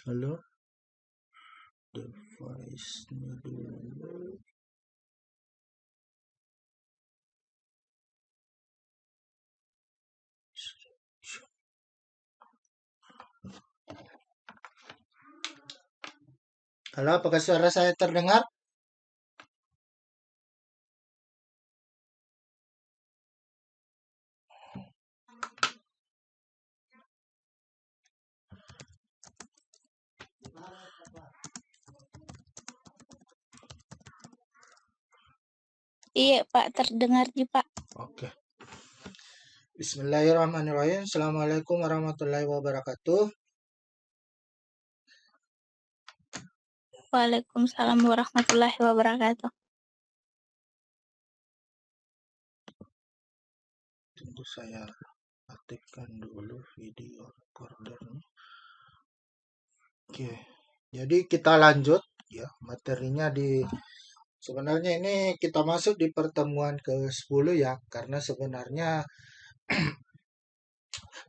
Halo, device-nya dulu. Halo, apakah suara saya terdengar? Iya Pak, terdengar sih Pak. Oke. Bismillahirrahmanirrahim. Assalamualaikum warahmatullahi wabarakatuh. Waalaikumsalam warahmatullahi wabarakatuh. Tunggu saya aktifkan dulu video recordernya. Oke. Jadi kita lanjut ya materinya sebenarnya ini kita masuk di pertemuan ke-10 ya, karena sebenarnya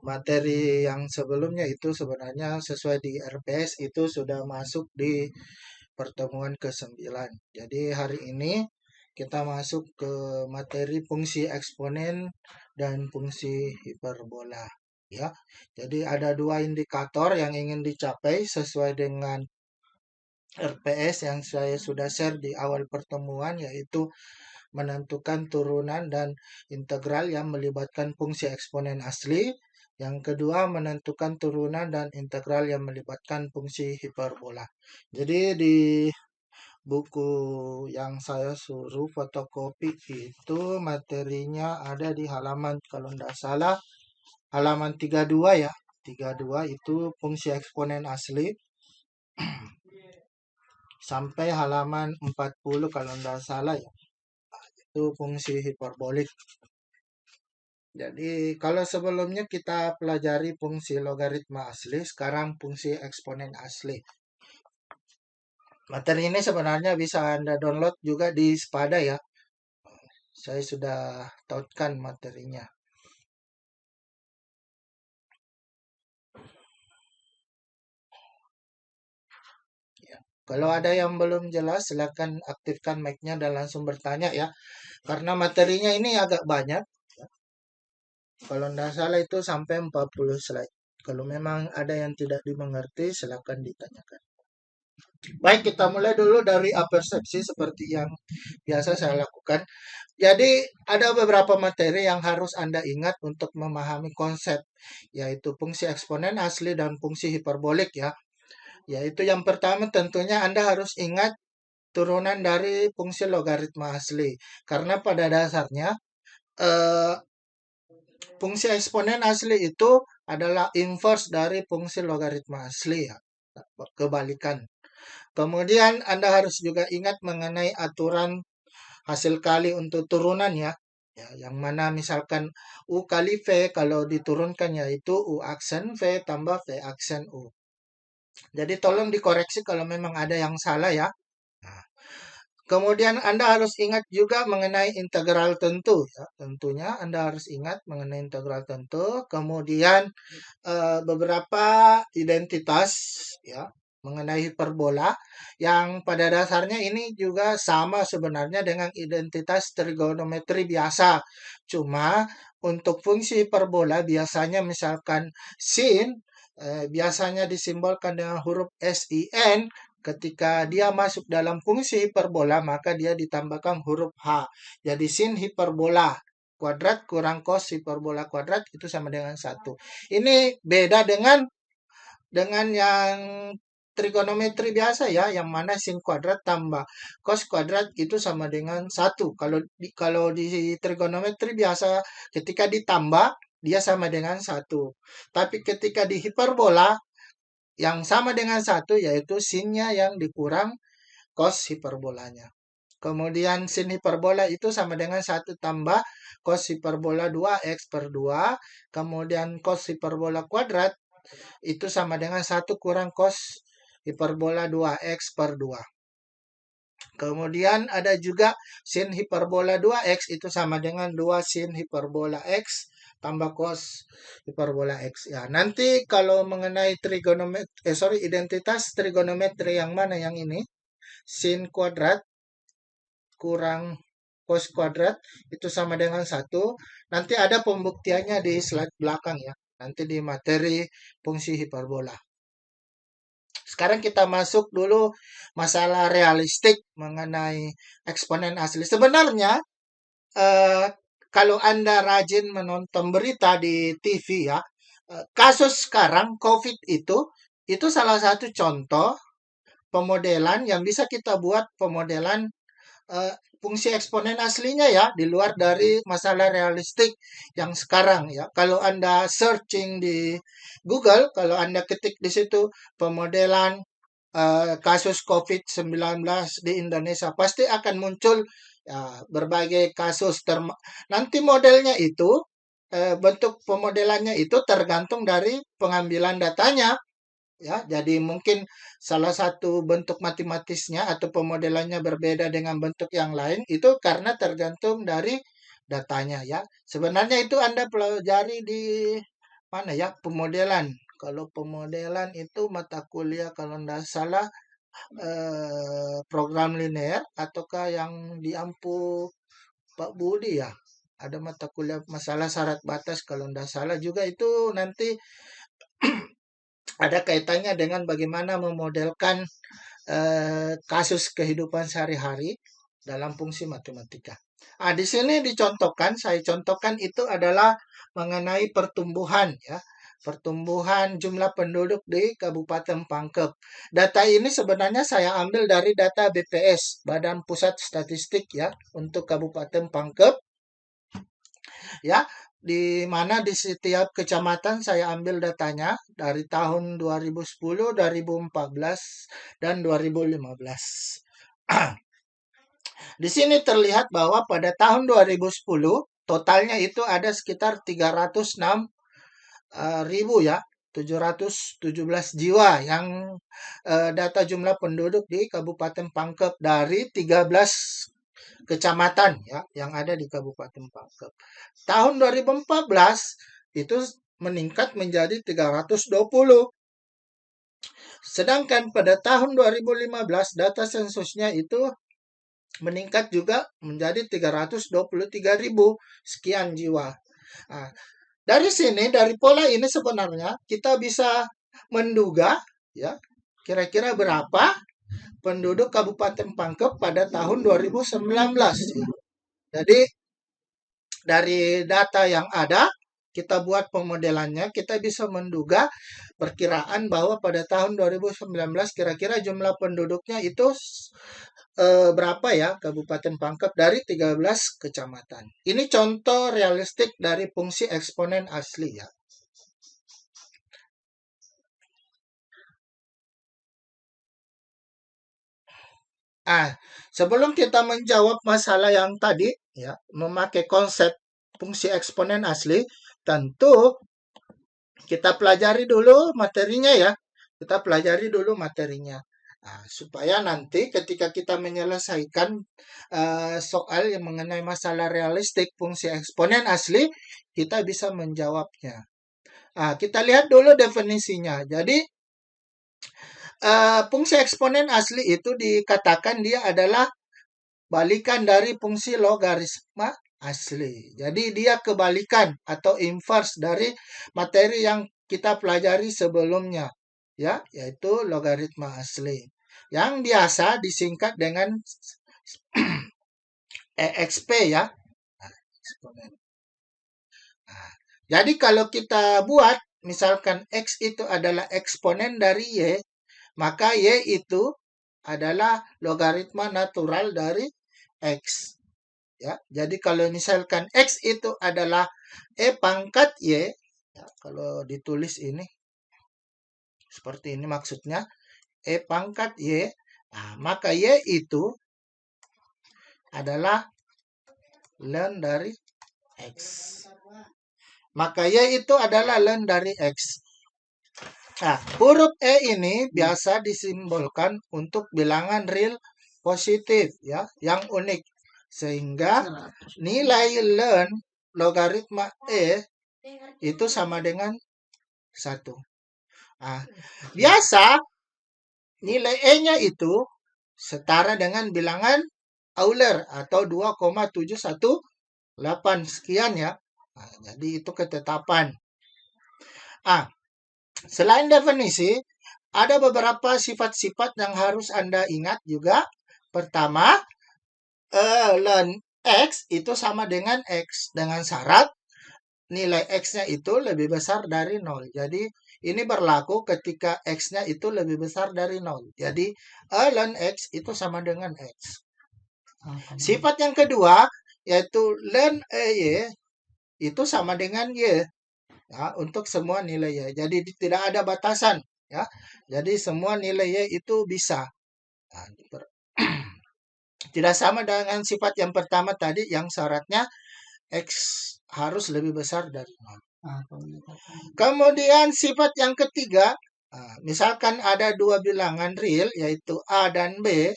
materi yang sebelumnya itu sebenarnya sesuai di RPS itu sudah masuk di pertemuan ke-9. Jadi hari ini kita masuk ke materi fungsi eksponen dan fungsi hiperbola ya. Jadi ada dua indikator yang ingin dicapai sesuai dengan RPS yang saya sudah share di awal pertemuan, yaitu menentukan turunan dan integral yang melibatkan fungsi eksponen asli. Yang kedua, menentukan turunan dan integral yang melibatkan fungsi hiperbola. Jadi di buku yang saya suruh fotokopi itu materinya ada di halaman, kalau tidak salah, halaman 32 ya. 32 itu fungsi eksponen asli sampai halaman 40 kalau tidak salah ya. Itu fungsi hiperbolik. Jadi kalau sebelumnya kita pelajari fungsi logaritma asli, sekarang fungsi eksponen asli. Materi ini sebenarnya bisa Anda download juga di Spada ya. Saya sudah tautkan materinya. Ya. Kalau ada yang belum jelas, silakan aktifkan mic-nya dan langsung bertanya ya. Karena materinya ini agak banyak. Ya. Kalau tidak salah itu sampai 40 slide. Kalau memang ada yang tidak dimengerti, silakan ditanyakan. Baik, kita mulai dulu dari apersepsi seperti yang biasa saya lakukan. Jadi, ada beberapa materi yang harus Anda ingat untuk memahami konsep, yaitu fungsi eksponen asli dan fungsi hiperbolik ya. Yaitu yang pertama tentunya Anda harus ingat turunan dari fungsi logaritma asli. Karena pada dasarnya eh, fungsi eksponen asli itu adalah inverse dari fungsi logaritma asli ya. Kebalikan. Kemudian Anda harus juga ingat mengenai aturan hasil kali untuk turunan ya. Ya, yang mana misalkan U kali V kalau diturunkan yaitu U aksen V tambah V aksen U. Jadi tolong dikoreksi kalau memang ada yang salah ya. Nah, kemudian Anda harus ingat juga mengenai integral tentu ya. Tentunya Anda harus ingat mengenai integral tentu. Kemudian beberapa identitas ya mengenai hiperbola yang pada dasarnya ini juga sama sebenarnya dengan identitas trigonometri biasa. Cuma untuk fungsi hiperbola biasanya misalkan sin biasanya disimbolkan dengan huruf sin. Ketika dia masuk dalam fungsi hiperbola maka dia ditambahkan huruf h. Jadi sin hiperbola kuadrat kurang cos hiperbola kuadrat itu sama dengan satu. Ini beda dengan yang trigonometri biasa ya, yang mana sin kuadrat tambah cos kuadrat itu sama dengan satu. Kalau di trigonometri biasa ketika ditambah dia sama dengan satu. Tapi ketika di hiperbola yang sama dengan satu yaitu sinnya yang dikurang cos hiperbolanya. Kemudian sin hiperbola itu sama dengan satu tambah cos hiperbola 2x per 2. Kemudian cos hiperbola kuadrat itu sama dengan satu kurang cos hiperbola 2x per 2. Kemudian ada juga sin hiperbola 2x itu sama dengan 2 sin hiperbola x tambah cos hiperbola x. Ya, nanti kalau mengenai identitas trigonometri yang mana yang ini? Sin kuadrat kurang cos kuadrat itu sama dengan satu. Nanti ada pembuktiannya di slide belakang ya. Nanti di materi fungsi hiperbola. Sekarang kita masuk dulu masalah realistik mengenai eksponen asli. Sebenarnya eh, kalau Anda rajin menonton berita di TV ya, kasus sekarang COVID itu salah satu contoh pemodelan yang bisa kita buat pemodelan eh, fungsi eksponen aslinya ya di luar dari masalah realistik yang sekarang ya. Kalau Anda searching di Google, kalau Anda ketik di situ pemodelan kasus COVID-19 di Indonesia pasti akan muncul ya, berbagai kasus nanti modelnya itu bentuk pemodelannya itu tergantung dari pengambilan datanya ya. Jadi mungkin salah satu bentuk matematisnya atau pemodelannya berbeda dengan bentuk yang lain itu karena tergantung dari datanya ya. Sebenarnya itu Anda pelajari di mana ya pemodelan. Kalau pemodelan itu mata kuliah kalau tidak salah program linear ataukah yang di Ampu Pak Budi ya. Ada mata kuliah masalah syarat batas kalau tidak salah juga itu nanti ada kaitannya dengan bagaimana memodelkan kasus kehidupan sehari-hari dalam fungsi matematika. Di sini dicontohkan, saya contohkan itu adalah mengenai pertumbuhan ya. Pertumbuhan jumlah penduduk di Kabupaten Pangkep. Data ini sebenarnya saya ambil dari data BPS, Badan Pusat Statistik ya, untuk Kabupaten Pangkep. Ya, di mana di setiap kecamatan saya ambil datanya dari tahun 2010, 2014, dan 2015. Di sini terlihat bahwa pada tahun 2010 totalnya itu ada sekitar 306 ribu ya, 717 jiwa yang data jumlah penduduk di Kabupaten Pangkep dari 13 kecamatan ya yang ada di Kabupaten Pangkep. Tahun 2014 itu meningkat menjadi 320. Sedangkan pada tahun 2015 data sensusnya itu meningkat juga menjadi 323.000 sekian jiwa. Nah, dari sini, dari pola ini sebenarnya kita bisa menduga ya kira-kira berapa penduduk Kabupaten Pangkep pada tahun 2019. Jadi dari data yang ada, kita buat pemodelannya, kita bisa menduga perkiraan bahwa pada tahun 2019 kira-kira jumlah penduduknya itu berapa ya Kabupaten Pangkep dari 13 kecamatan. Ini contoh realistik dari fungsi eksponen asli ya. Sebelum kita menjawab masalah yang tadi ya, memakai konsep fungsi eksponen asli, tentu kita pelajari dulu materinya ya. Kita pelajari dulu materinya. Supaya nanti ketika kita menyelesaikan soal yang mengenai masalah realistik fungsi eksponen asli, kita bisa menjawabnya. Kita lihat dulu definisinya. Jadi, fungsi eksponen asli itu dikatakan dia adalah balikan dari fungsi logaritma asli. Jadi dia kebalikan atau inverse dari materi yang kita pelajari sebelumnya, ya, yaitu logaritma asli. Yang biasa disingkat dengan EXP ya. Jadi kalau kita buat misalkan X itu adalah eksponen dari Y, maka Y itu adalah logaritma natural dari X. Ya, jadi kalau misalkan X itu adalah E pangkat Y, ya, kalau ditulis ini seperti ini maksudnya E pangkat Y, maka Y itu adalah ln dari X. Maka Y itu adalah ln dari X. Huruf E ini biasa disimbolkan untuk bilangan real positif ya, yang unik. Sehingga nilai ln logaritma E itu sama dengan 1. Biasa nilai E-nya itu setara dengan bilangan Euler atau 2,718 sekian ya. Jadi itu ketetapan. Selain definisi, ada beberapa sifat-sifat yang harus Anda ingat juga. Pertama, ln X itu sama dengan X dengan syarat nilai X-nya itu lebih besar dari 0. Jadi ini berlaku ketika X-nya itu lebih besar dari 0. Jadi ln X itu sama dengan X. Sifat yang kedua yaitu ln Y itu sama dengan Y. Ya, untuk semua nilai Y. Jadi tidak ada batasan ya. Jadi semua nilai Y itu bisa. Tidak sama dengan sifat yang pertama tadi yang syaratnya X harus lebih besar dari 0. Kemudian sifat yang ketiga, misalkan ada dua bilangan real yaitu A dan B,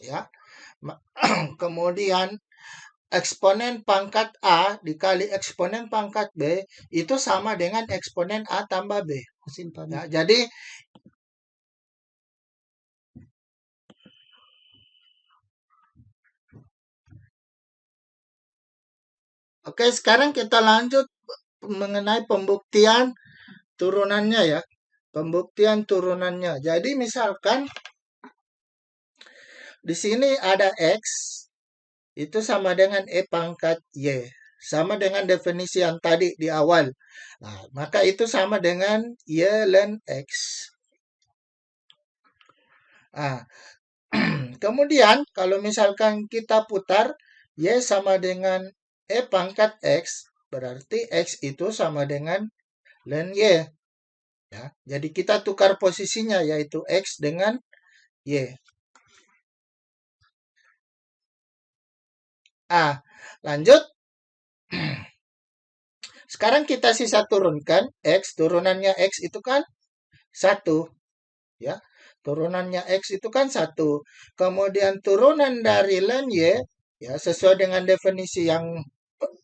ya. Kemudian eksponen pangkat A dikali eksponen pangkat B itu sama dengan eksponen A tambah B. Ya, jadi oke, sekarang kita lanjut mengenai pembuktian turunannya ya. Pembuktian turunannya. Jadi misalkan di sini ada X itu sama dengan E pangkat Y. Sama dengan definisi yang tadi di awal. Maka itu sama dengan Y ln X. Kemudian kalau misalkan kita putar Y sama dengan E pangkat X, berarti X itu sama dengan ln Y. Ya, jadi kita tukar posisinya yaitu X dengan Y. Lanjut. Sekarang kita sisa turunkan X, turunannya X itu kan 1. Ya, turunannya X itu kan 1. Kemudian turunan dari ln Y, ya sesuai dengan definisi yang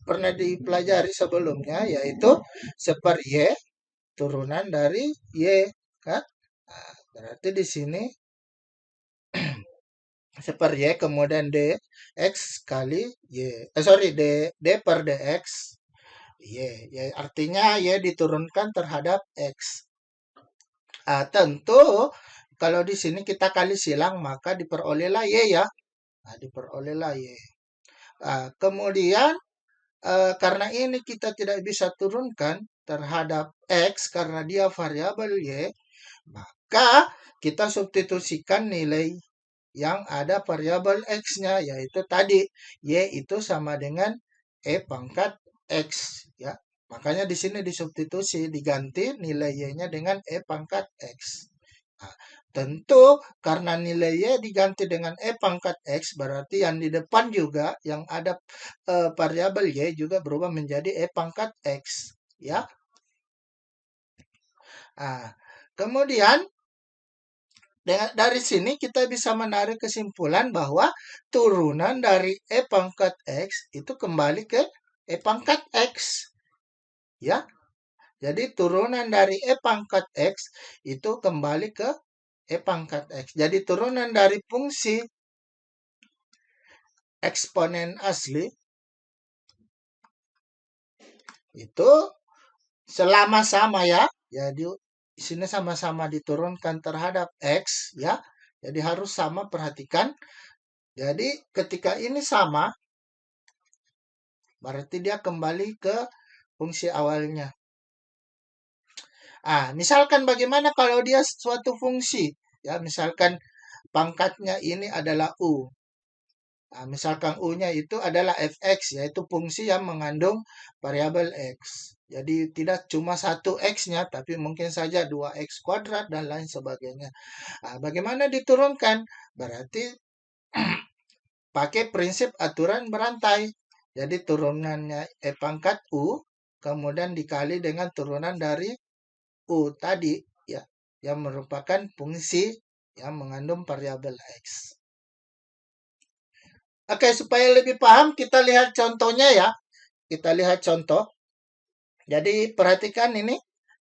pernah dipelajari sebelumnya, yaitu seper Y turunan dari Y. Kan? Berarti di sini seper Y kemudian dx kali Y. D per dx Y. Artinya Y diturunkan terhadap X. Tentu kalau di sini kita kali silang, maka diperolehlah Y ya. Nah, diperolehlah Y. Kemudian, karena ini kita tidak bisa turunkan terhadap X karena dia variabel Y, maka kita substitusikan nilai yang ada variabel X-nya, yaitu tadi Y itu sama dengan E pangkat X ya. Makanya di sini disubstitusi, diganti nilai Y-nya dengan E pangkat X. Nah, tentu karena nilai Y diganti dengan E pangkat X, berarti yang di depan juga yang ada variabel Y juga berubah menjadi E pangkat X ya. Kemudian dari sini kita bisa menarik kesimpulan bahwa turunan dari E pangkat X itu kembali ke E pangkat X. Ya, jadi turunan dari E pangkat X itu kembali ke E pangkat X. Jadi turunan dari fungsi eksponen asli itu selama sama ya. Jadi sini sama-sama diturunkan terhadap X ya. Jadi harus sama, perhatikan. Jadi ketika ini sama, berarti dia kembali ke fungsi awalnya. Misalkan bagaimana kalau dia suatu fungsi? Ya, misalkan pangkatnya ini adalah U. Misalkan U-nya itu adalah fx, yaitu fungsi yang mengandung variabel x. Jadi tidak cuma satu x-nya, tapi mungkin saja 2x kuadrat dan lain sebagainya. Bagaimana diturunkan? Berarti pakai prinsip aturan berantai. Jadi turunannya E pangkat U, kemudian dikali dengan turunan dari U tadi, ya, yang merupakan fungsi yang mengandung variabel X. Oke, supaya lebih paham, kita lihat contohnya ya. Kita lihat contoh. Jadi perhatikan ini,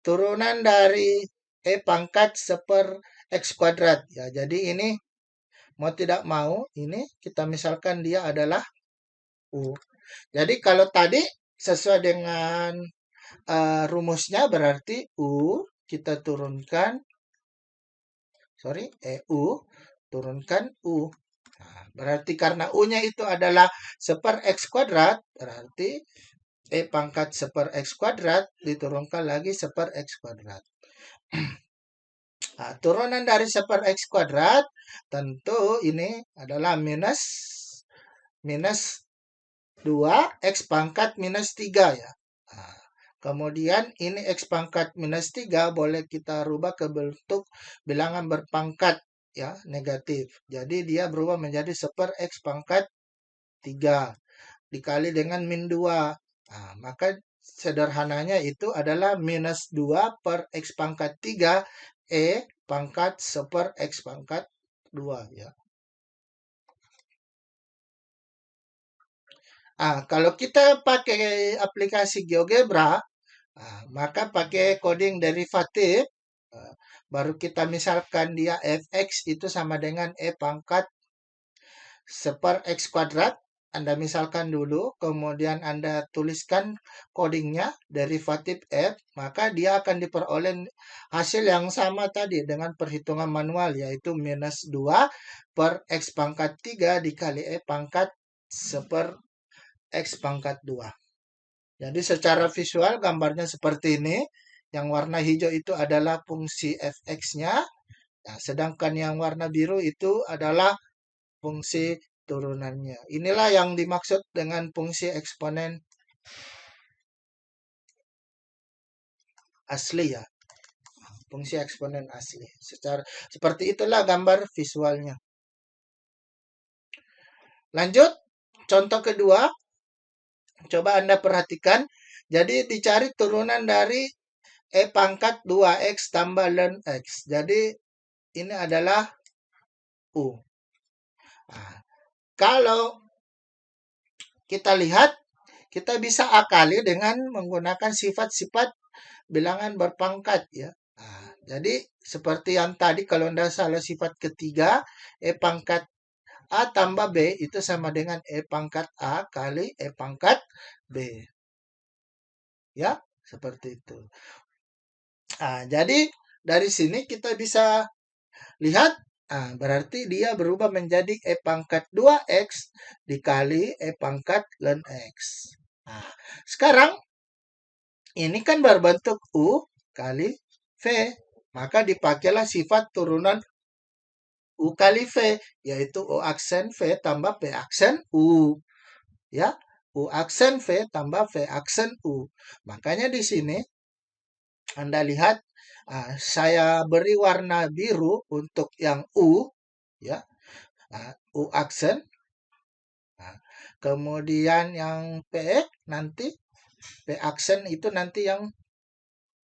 turunan dari E pangkat seper X kuadrat. Ya, jadi ini mau tidak mau, ini kita misalkan dia adalah U. Jadi kalau tadi sesuai dengan rumusnya berarti U kita turunkan, EU turunkan U. Berarti karena U-nya itu adalah seper X kuadrat, berarti E pangkat seper X kuadrat diturunkan lagi seper X kuadrat. Turunan dari seper X kuadrat tentu ini adalah minus 2 X pangkat minus 3 ya. Kemudian ini X pangkat minus 3 boleh kita rubah ke bentuk bilangan berpangkat ya, negatif. Jadi dia berubah menjadi seper X pangkat 3 dikali dengan min 2. Maka sederhananya itu adalah minus 2 per X pangkat 3 E pangkat seper X pangkat 2 ya. Kalau kita pakai aplikasi GeoGebra, maka pakai coding derivatif, baru kita misalkan dia fx itu sama dengan E pangkat seper X kuadrat. Anda misalkan dulu, kemudian Anda tuliskan codingnya, derivatif F, maka dia akan diperoleh hasil yang sama tadi dengan perhitungan manual, yaitu minus 2 per X pangkat 3 dikali E pangkat seper X pangkat 2. Jadi secara visual gambarnya seperti ini. Yang warna hijau itu adalah fungsi fx-nya. Sedangkan yang warna biru itu adalah fungsi turunannya. Inilah yang dimaksud dengan fungsi eksponen asli ya. Fungsi eksponen asli. Seperti itulah gambar visualnya. Lanjut, contoh kedua. Coba Anda perhatikan. Jadi dicari turunan dari E pangkat 2X tambah ln X. Jadi ini adalah U. Kalau kita lihat, kita bisa akali dengan menggunakan sifat-sifat bilangan berpangkat ya. Jadi seperti yang tadi kalau tidak salah sifat ketiga, E pangkat A tambah B itu sama dengan E pangkat A kali E pangkat B. Ya, seperti itu. Jadi dari sini kita bisa lihat, berarti dia berubah menjadi E pangkat 2X dikali E pangkat ln X. Nah, sekarang ini kan berbentuk U kali V. Maka dipakailah sifat turunan U kali V, yaitu U aksen V tambah P aksen U. Ya, U aksen V tambah V aksen U. Makanya di sini Anda lihat, saya beri warna biru untuk yang U, ya, U aksen. Nah, kemudian yang P nanti P aksen itu nanti yang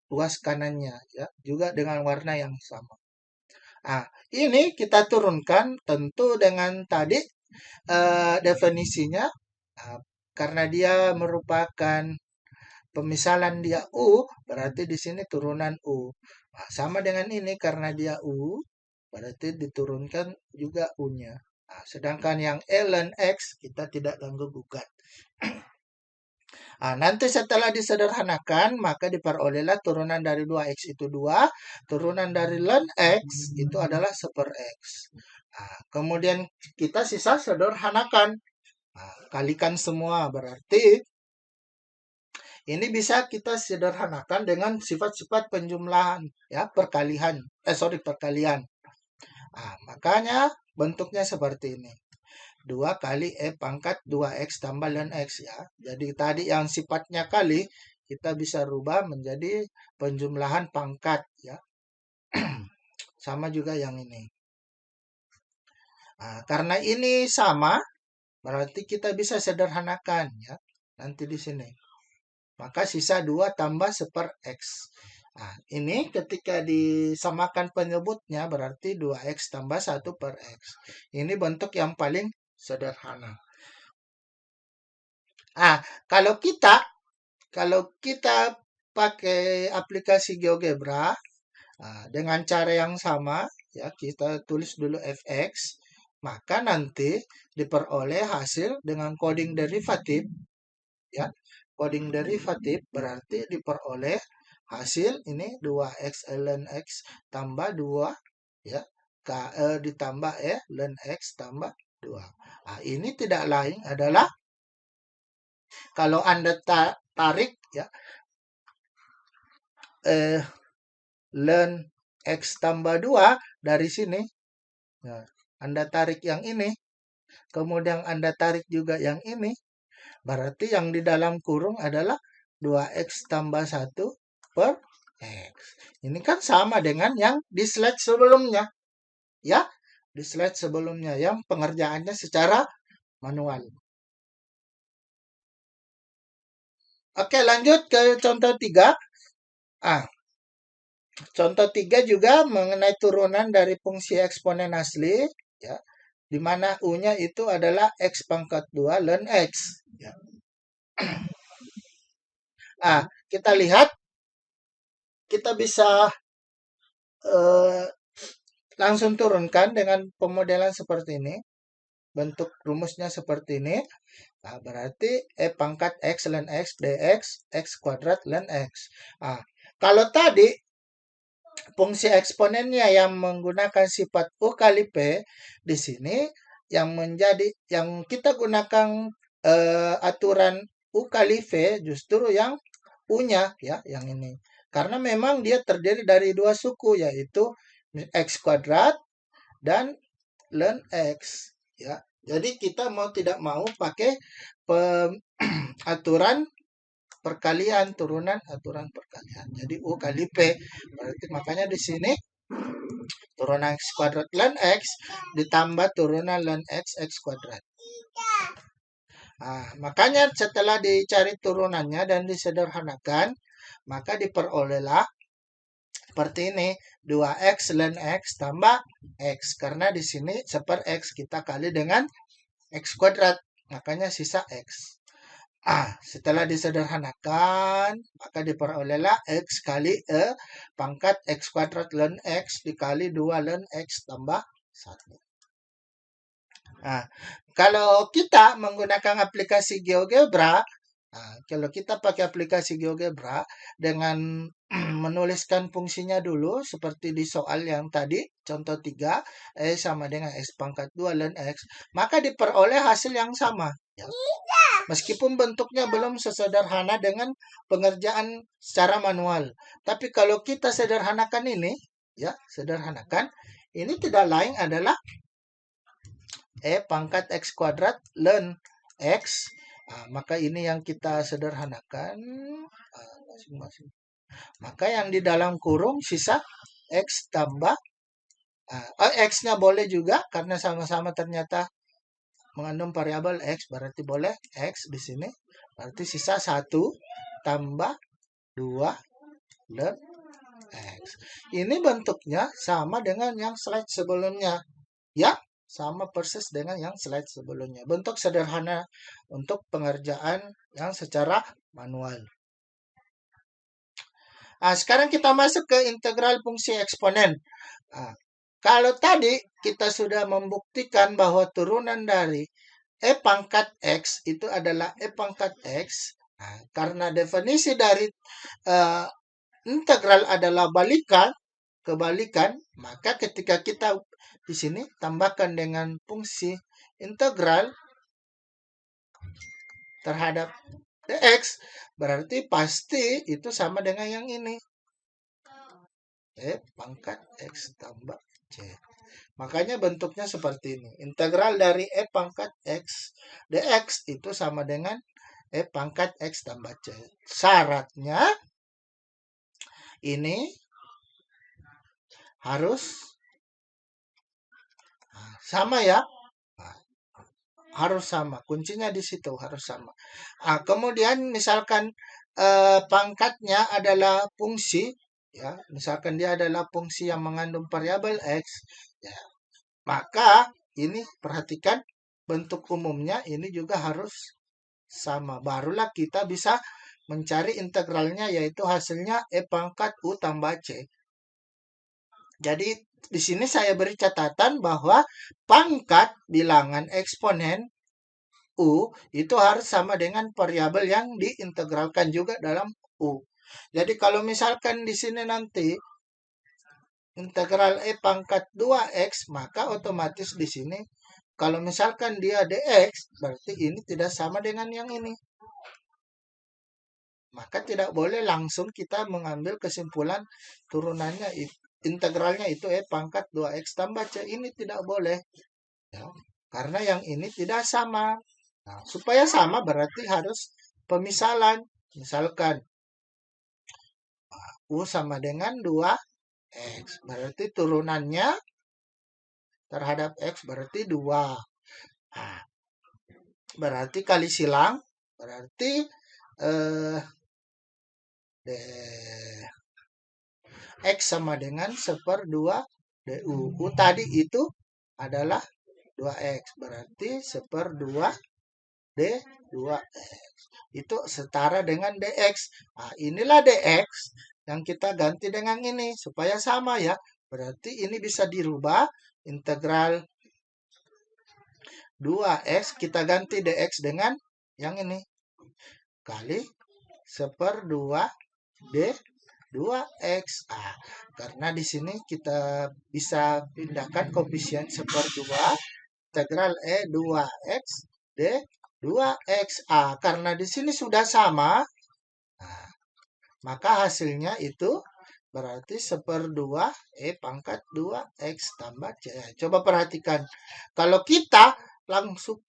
luas kanannya, ya, juga dengan warna yang sama. Ini kita turunkan tentu dengan tadi definisinya, karena dia merupakan pemisalan dia U, berarti di sini turunan U. Sama dengan ini karena dia U, berarti diturunkan juga U-nya. Sedangkan yang ln X kita tidak ganggu gugat. Nanti setelah disederhanakan, maka diperolehlah turunan dari 2X itu 2, turunan dari ln X itu adalah 1/X. Kemudian kita sisa sederhanakan. Kalikan semua, berarti ini bisa kita sederhanakan dengan sifat-sifat penjumlahan, ya, perkalian. Makanya bentuknya seperti ini. 2 kali E pangkat 2X tambah ln X, ya. Jadi tadi yang sifatnya kali, kita bisa rubah menjadi penjumlahan pangkat, ya. Sama juga yang ini. Karena ini sama, berarti kita bisa sederhanakan, ya. Nanti di sini. Maka sisa 2 tambah 1/X. Ini ketika disamakan penyebutnya berarti 2X tambah 1/X. Ini bentuk yang paling sederhana. Kalau kita pakai aplikasi GeoGebra dengan cara yang sama, ya, kita tulis dulu fx, maka nanti diperoleh hasil dengan coding derivatif, ya. Coding derivatif berarti diperoleh hasil ini 2x ln x tambah 2, ya, ditambah ln x tambah 2. Ini tidak lain adalah kalau Anda tarik, ya, ln x tambah 2 dari sini, nah, Anda tarik yang ini, kemudian Anda tarik juga yang ini, berarti yang di dalam kurung adalah 2x tambah 1/X. Ini kan sama dengan yang di slide sebelumnya, ya, di slide sebelumnya yang pengerjaannya secara manual. Oke, lanjut ke contoh 3. Contoh 3 juga mengenai turunan dari fungsi eksponen asli, ya, di mana U-nya itu adalah X pangkat 2 ln X. Ya. Kita lihat, kita bisa langsung turunkan dengan pemodelan seperti ini. Bentuk rumusnya seperti ini. Berarti E pangkat X ln X dx X kuadrat ln X. Kalau tadi fungsi eksponennya yang menggunakan sifat U kali P, di sini yang kita gunakan aturan U kali V justru yang U-nya, ya, yang ini. Karena memang dia terdiri dari 2 suku, yaitu X kuadrat dan ln X, ya. Jadi kita mau tidak mau pakai aturan perkalian, turunan aturan perkalian. Jadi U kali P. Berarti makanya di sini turunan X kuadrat ln X ditambah turunan ln X X kuadrat. Makanya setelah dicari turunannya dan disederhanakan, maka diperolehlah seperti ini, 2X ln X tambah X. Karena di sini 1/X kita kali dengan X kuadrat, makanya sisa X. Setelah disederhanakan, maka diperolehlah X kali E pangkat X kuadrat ln X dikali 2 ln X tambah 1. Kalau kita menggunakan aplikasi GeoGebra, kalau kita pakai aplikasi GeoGebra dengan menuliskan fungsinya dulu seperti di soal yang tadi, contoh 3, sama dengan X pangkat 2 ln X, maka diperoleh hasil yang sama. Ya. Meskipun bentuknya belum sesederhana dengan pengerjaan secara manual. Tapi kalau kita sederhanakan ini, ya, sederhanakan, ini tidak lain adalah pangkat X kuadrat ln X. Maka ini yang kita sederhanakan. Masing-masing. Maka yang di dalam kurung sisa X tambah X-nya boleh juga karena sama-sama ternyata mengandung variabel X, berarti boleh X di sini. Berarti sisa 1 tambah 2 dan X. Ini bentuknya sama dengan yang slide sebelumnya. Ya, sama persis dengan yang slide sebelumnya. Bentuk sederhana untuk pengerjaan yang secara manual. Sekarang kita masuk ke integral fungsi eksponen. Kalau tadi kita sudah membuktikan bahwa turunan dari pangkat X itu adalah pangkat X. Karena definisi dari integral adalah kebalikan, maka ketika kita di sini tambahkan dengan fungsi integral terhadap dx, berarti pasti itu sama dengan yang ini. Pangkat X tambah C. Makanya bentuknya seperti ini. Integral dari pangkat X dx itu sama dengan pangkat X tambah C. Syaratnya ini harus sama ya. Harus sama. Kuncinya di situ harus sama. Kemudian misalkan pangkatnya adalah fungsi, ya, misalkan dia adalah fungsi yang mengandung variabel X, ya, maka ini perhatikan bentuk umumnya ini juga harus sama. Barulah kita bisa mencari integralnya, yaitu hasilnya pangkat U tambah C. Jadi di sini saya beri catatan bahwa pangkat bilangan eksponen U itu harus sama dengan variabel yang diintegralkan juga dalam U. Jadi kalau misalkan di sini nanti integral pangkat 2x, maka otomatis di sini kalau misalkan dia dx, berarti ini tidak sama dengan yang ini. Maka tidak boleh langsung kita mengambil kesimpulan turunannya integralnya itu pangkat 2x tambah C. Ini tidak boleh. Ya, karena yang ini tidak sama. Nah, supaya sama berarti harus pemisalan. Misalkan U sama dengan 2x. Berarti turunannya terhadap X berarti 2. Nah, berarti kali silang. Berarti X sama dengan 1/2 DU. U tadi itu adalah 2X. Berarti 1/2 D2X. Itu setara dengan DX. Nah, inilah DX yang kita ganti dengan ini. Supaya sama ya. Berarti ini bisa dirubah. Integral 2X kita ganti DX dengan yang ini. Kali 1/2 D2X. Karena di sini kita bisa pindahkan koefisien 1/2 integral E2X D2X. Karena di sini sudah sama, maka hasilnya itu berarti 1/2 pangkat 2X tambah C. Coba perhatikan. Kalau kita langsung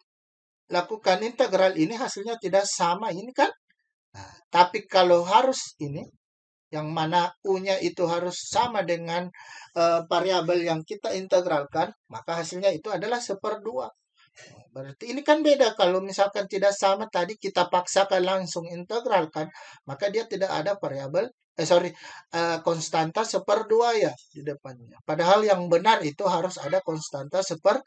lakukan integral ini hasilnya tidak sama. Ini kan. Tapi kalau harus ini, yang mana U-nya itu harus sama dengan variabel yang kita integralkan, maka hasilnya itu adalah 1/2. Berarti ini kan beda. Kalau misalkan tidak sama tadi kita paksakan langsung integralkan, maka dia tidak ada variabel konstanta 1/2 ya di depannya. Padahal yang benar itu harus ada konstanta 1/2.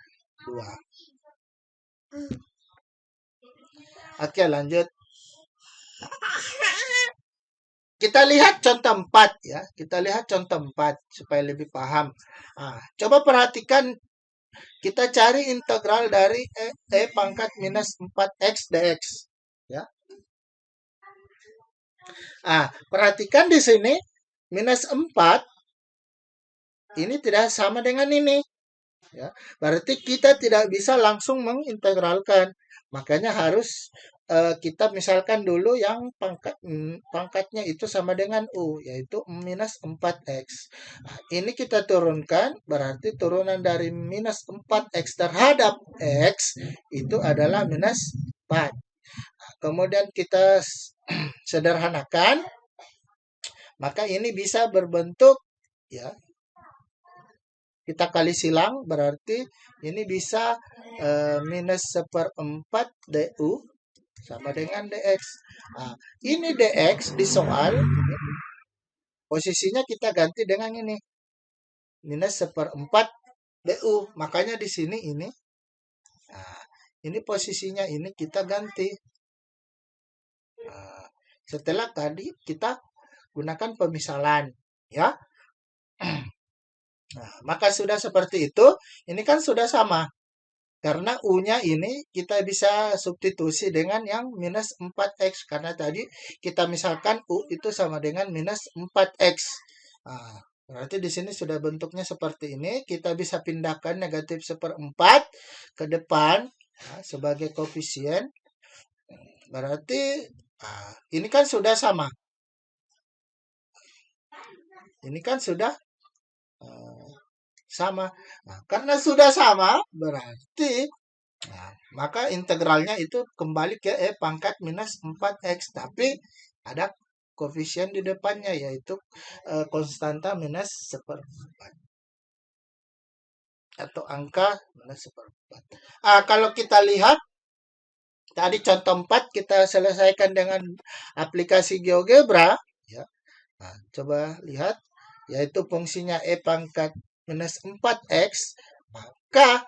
Oke, lanjut. Kita lihat contoh 4 ya. Kita lihat contoh 4 supaya lebih paham. Coba perhatikan, kita cari integral dari pangkat minus 4x dx. Ya. Perhatikan di sini minus 4 ini tidak sama dengan ini. Ya, berarti kita tidak bisa langsung mengintegralkan. Makanya harus kita misalkan dulu yang pangkatnya itu sama dengan U, yaitu minus 4X. Nah, ini kita turunkan, berarti turunan dari minus 4X terhadap X itu adalah minus 4. Nah, kemudian kita sederhanakan, maka ini bisa berbentuk, ya, kita kali silang, berarti ini bisa minus seperempat DU sama dengan DX. Nah, ini DX di soal, posisinya kita ganti dengan ini. Minus seperempat DU. Makanya di sini ini. Nah, ini posisinya ini kita ganti. Nah, setelah tadi kita gunakan pemisalan. Ya. Nah, maka sudah seperti itu. Ini kan sudah sama. Karena U-nya ini kita bisa substitusi dengan yang minus 4X. Karena tadi kita misalkan U itu sama dengan minus 4X. Nah, berarti di sini sudah bentuknya seperti ini. Kita bisa pindahkan negatif seperempat ke depan sebagai koefisien. Berarti ini kan sudah sama. Ini kan sudah sama. Nah, karena sudah sama, berarti maka integralnya itu kembali ke pangkat minus 4X. Tapi ada koefisien di depannya, yaitu konstanta minus seperempat. Atau angka minus seperempat. Kalau kita lihat, tadi contoh 4 kita selesaikan dengan aplikasi GeoGebra. Ya. Nah, coba lihat, yaitu fungsinya E pangkat minus 4X, maka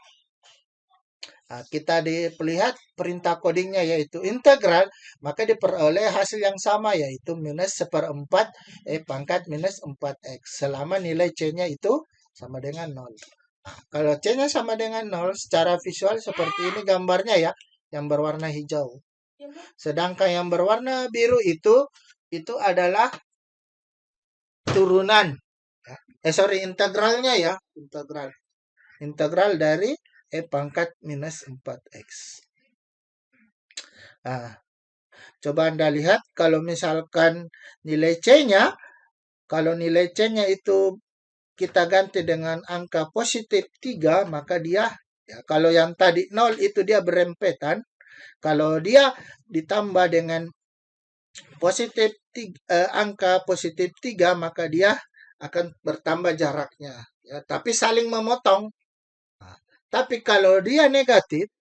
kita dilihat perintah codingnya yaitu integral, maka diperoleh hasil yang sama yaitu minus seperempat E pangkat minus 4X selama nilai C-nya itu sama dengan 0. Nah, kalau C-nya sama dengan 0, secara visual seperti ini gambarnya ya, yang berwarna hijau. Sedangkan yang berwarna biru itu adalah turunan. Integralnya ya, integral dari E pangkat minus 4X. Nah, coba Anda lihat kalau misalkan nilai C-nya, kalau nilai C-nya itu kita ganti dengan angka positif 3, maka dia, ya, kalau yang tadi 0 itu dia berempetan. Kalau dia ditambah dengan positif angka positif 3, maka dia akan bertambah jaraknya. Ya, tapi saling memotong. Nah, tapi kalau dia negatif,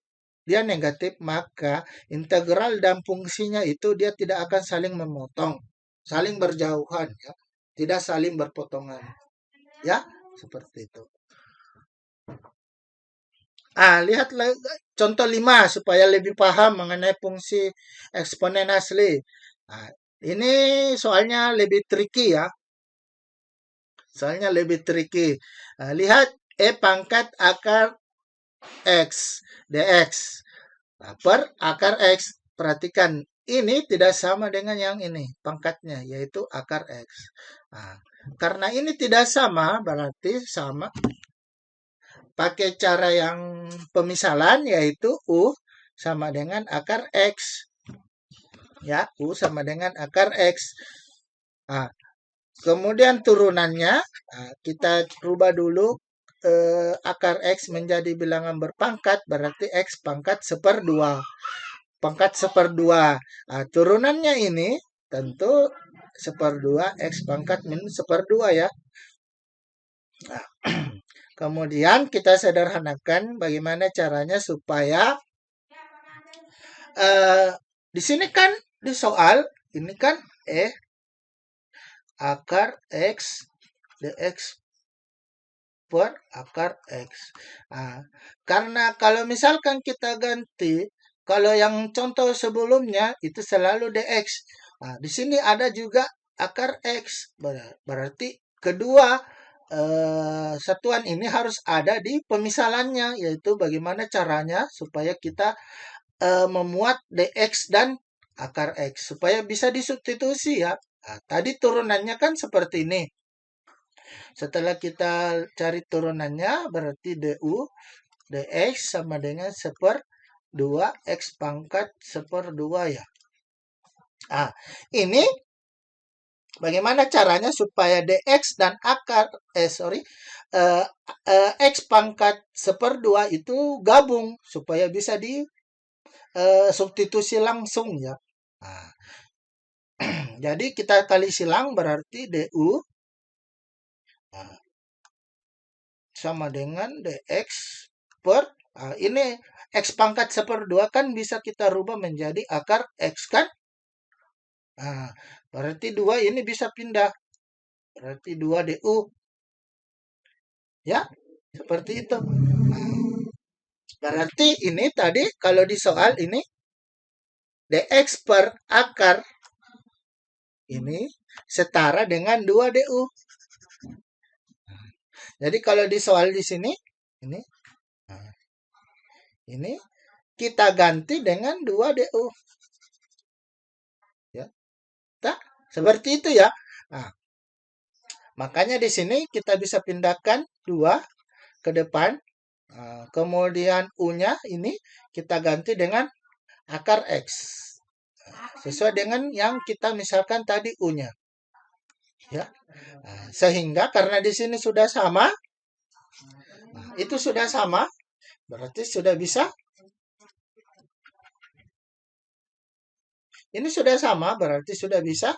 maka integral dan fungsinya itu dia tidak akan saling memotong, saling berjauhan, ya, tidak saling berpotongan, ya, seperti itu. Lihat contoh 5 supaya lebih paham mengenai fungsi eksponen asli. Ini soalnya lebih tricky ya. Lihat E pangkat akar X dx per akar X. Perhatikan, ini tidak sama dengan yang ini pangkatnya, yaitu akar X. Karena ini tidak sama, berarti sama pakai cara yang pemisalan, yaitu U sama dengan akar X. Ya, U sama dengan akar X. Kemudian turunannya, kita rubah dulu akar X menjadi bilangan berpangkat, berarti X pangkat seperdua. Pangkat seperdua. Turunannya ini tentu seperdua, X pangkat minus seperdua ya. Kemudian kita sederhanakan bagaimana caranya supaya di sini kan di soal ini kan akar X dx per akar X. Karena kalau misalkan kita ganti, kalau yang contoh sebelumnya itu selalu dx. Di sini ada juga akar X. Berarti kedua satuan ini harus ada di pemisalannya, yaitu bagaimana caranya supaya kita memuat dx dan akar X supaya bisa disubstitusi ya. Tadi turunannya kan seperti ini. Setelah kita cari turunannya, berarti du dx sama dengan 1/2 x pangkat 1/2 ya. Ah, ini bagaimana caranya supaya dx dan akar eh, x pangkat 1/2 itu gabung supaya bisa di substitusi langsung ya. Nah, jadi kita kali silang berarti du nah, sama dengan dx per ini x pangkat 1/2 kan bisa kita rubah menjadi akar x kan. Nah, berarti 2 ini bisa pindah. Berarti 2 du. Ya, seperti itu. Berarti ini tadi kalau di soal ini dx per akar ini setara dengan 2 du. Jadi kalau di soal di sini ini nah, ini kita ganti dengan 2 du. Ya. Tak? Seperti itu ya. Nah, makanya di sini kita bisa pindahkan 2 ke depan. Kemudian U-nya ini kita ganti dengan akar X. Sesuai dengan yang kita misalkan tadi U-nya. Ya. Sehingga karena di sini sudah sama, itu sudah sama, berarti sudah bisa. Ini sudah sama, berarti sudah bisa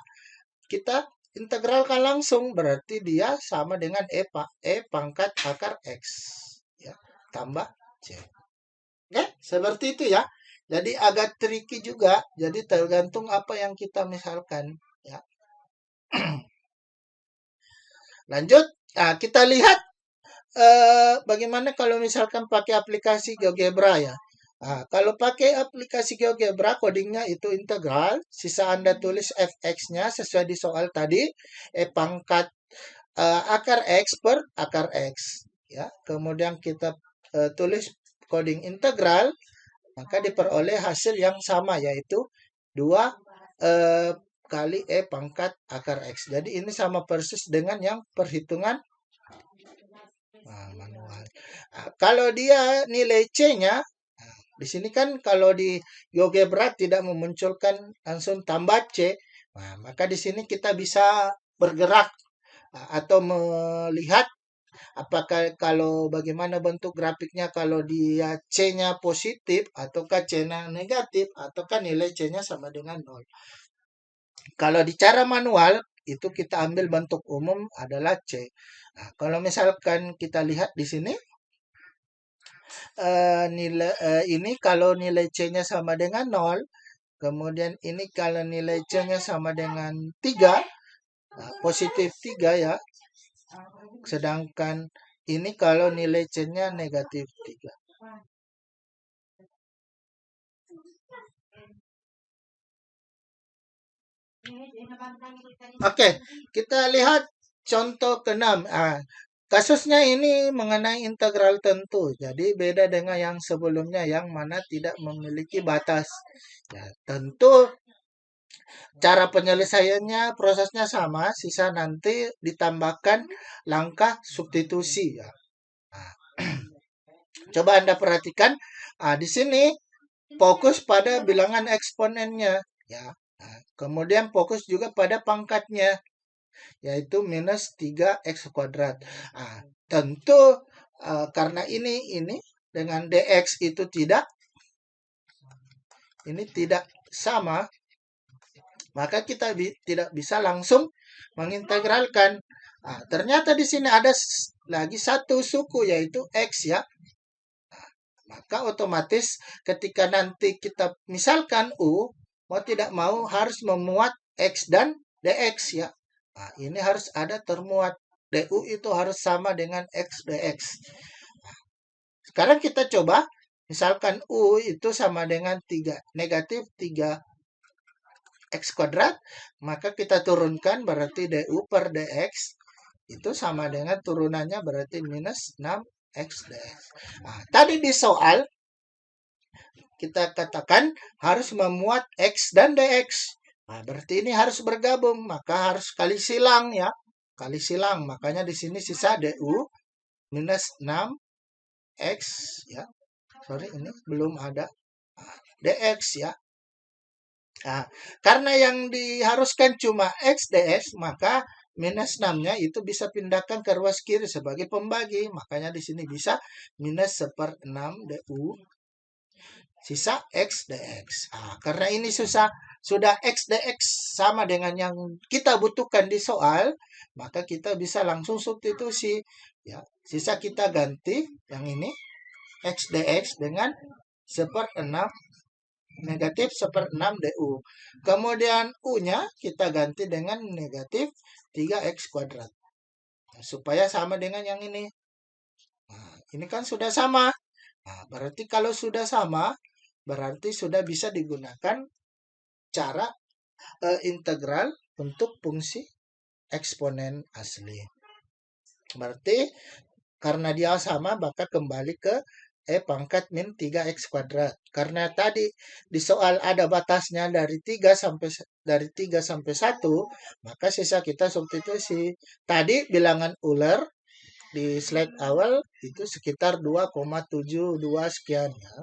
kita integralkan langsung, berarti dia sama dengan E pangkat akar X. Ya, tambah C. Oke, seperti itu ya. Jadi agak tricky juga. Jadi tergantung apa yang kita misalkan. Ya. Lanjut, kita lihat bagaimana kalau misalkan pakai aplikasi GeoGebra ya. Kalau pakai aplikasi GeoGebra, codingnya itu integral. Sisa Anda tulis fx-nya sesuai di soal tadi. Pangkat akar x per akar x. Ya, kemudian kita tulis coding integral, maka diperoleh hasil yang sama yaitu 2 kali pangkat akar x. Jadi ini sama persis dengan yang perhitungan manual. Kalau dia nilai C-nya, di sini kan kalau di GeoGebra tidak memunculkan langsung tambah C, maka di sini kita bisa bergerak atau melihat apakah kalau bagaimana bentuk grafiknya kalau dia C-nya positif ataukah C-nya negatif ataukah nilai C-nya sama dengan 0. Kalau di cara manual itu kita ambil bentuk umum adalah C. Kalau misalkan kita lihat di sini ini kalau nilai C-nya sama dengan 0, kemudian ini kalau nilai C-nya sama dengan 3, positif 3 ya. Sedangkan ini kalau nilai C-nya negatif 3. Oke, kita lihat contoh ke-6. Kasusnya ini mengenai integral tentu. Jadi beda dengan yang sebelumnya yang mana tidak memiliki batas. Ya, tentu cara penyelesaiannya prosesnya sama, sisa nanti ditambahkan langkah substitusi ya. Coba Anda perhatikan, di sini fokus pada bilangan eksponennya ya. Kemudian fokus juga pada pangkatnya yaitu minus 3x kuadrat. Tentu karena ini dengan dx itu tidak sama, maka kita tidak bisa langsung mengintegralkan. Ternyata di sini ada lagi satu suku yaitu x ya. Maka otomatis ketika nanti kita misalkan U, mau tidak mau harus memuat x dan dx ya. Ini harus ada termuat. Du itu harus sama dengan x dx. Sekarang kita coba, misalkan U itu sama dengan 3, negatif 3 x kuadrat, maka kita turunkan berarti du per dx itu sama dengan turunannya berarti minus 6x dx. Tadi di soal kita katakan harus memuat x dan dx. Berarti ini harus bergabung, maka harus kali silang ya. kali silang. Makanya di sini sisa DU minus 6X ya. Sorry, ini belum ada. DX ya. Nah, karena yang diharuskan cuma X dx, maka minus 6-nya itu bisa pindahkan ke ruas kiri sebagai pembagi. Makanya di sini bisa minus 1/6 DU sisa X dx. Nah, karena ini sudah X dx sama dengan yang kita butuhkan di soal, maka kita bisa langsung substitusi. Ya, sisa kita ganti yang ini X dx dengan 1/6 negatif 1/6 DU. Kemudian U-nya kita ganti dengan negatif 3X kuadrat. Nah, supaya sama dengan yang ini. Nah, ini kan sudah sama. Nah, berarti kalau sudah sama, berarti sudah bisa digunakan cara integral untuk fungsi eksponen asli. Berarti karena dia sama, maka kembali ke pangkat min 3X kuadrat. Karena tadi di soal ada batasnya dari 3 sampai 1, maka sisa kita substitusi. Tadi bilangan Euler di slide awal itu sekitar 2,72 sekian ya.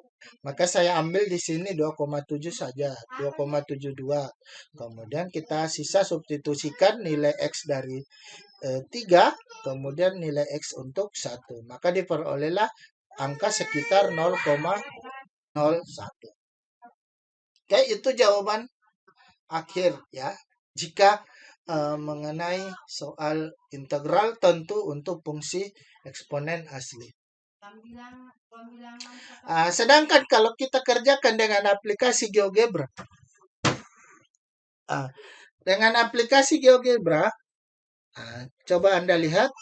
Maka saya ambil di sini 2,7 saja, 2,72. Kemudian kita sisa substitusikan nilai X dari 3, kemudian nilai X untuk 1. Maka diperolehlah angka sekitar 0,01. Oke, itu jawaban akhir ya. Jika mengenai soal integral tentu untuk fungsi eksponen asli. Sedangkan kalau kita kerjakan dengan aplikasi GeoGebra, dengan aplikasi GeoGebra, coba Anda lihat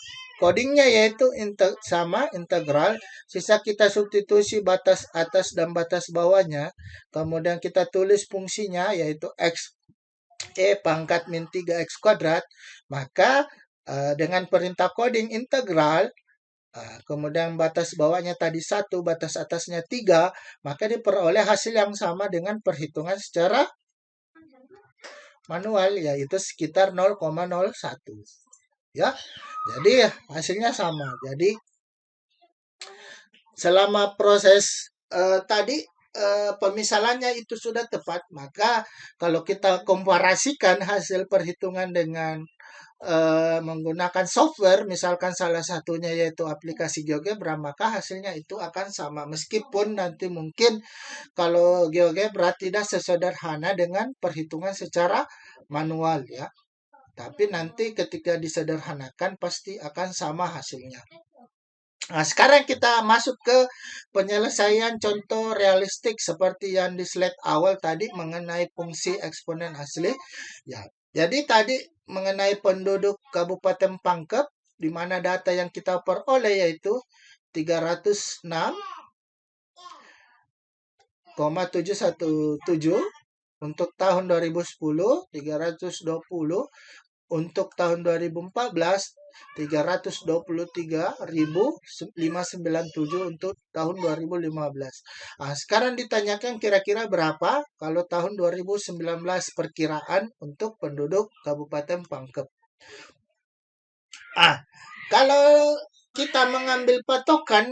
codingnya yaitu sama integral, sisa kita substitusi batas atas dan batas bawahnya, kemudian kita tulis fungsinya yaitu X pangkat min 3X kuadrat, maka dengan perintah coding integral, kemudian batas bawahnya tadi 1, batas atasnya 3, maka diperoleh hasil yang sama dengan perhitungan secara manual, yaitu sekitar 0,01. Ya, jadi hasilnya sama. Jadi selama proses tadi pemisalannya itu sudah tepat, maka kalau kita komparasikan hasil perhitungan dengan menggunakan software, misalkan salah satunya yaitu aplikasi GeoGebra, maka hasilnya itu akan sama. Meskipun nanti mungkin kalau GeoGebra tidak sesederhana dengan perhitungan secara manual ya. Tapi nanti ketika disederhanakan pasti akan sama hasilnya. Nah, sekarang kita masuk ke penyelesaian contoh realistik seperti yang di slide awal tadi mengenai fungsi eksponen asli. Ya, jadi tadi mengenai penduduk Kabupaten Pangkep, di mana data yang kita peroleh yaitu 306,717 untuk tahun 2010, 320 untuk tahun 2014, 323.597 untuk tahun 2015. Nah, sekarang ditanyakan kira-kira berapa kalau tahun 2019 perkiraan untuk penduduk Kabupaten Pangkep. Kalau kita mengambil patokan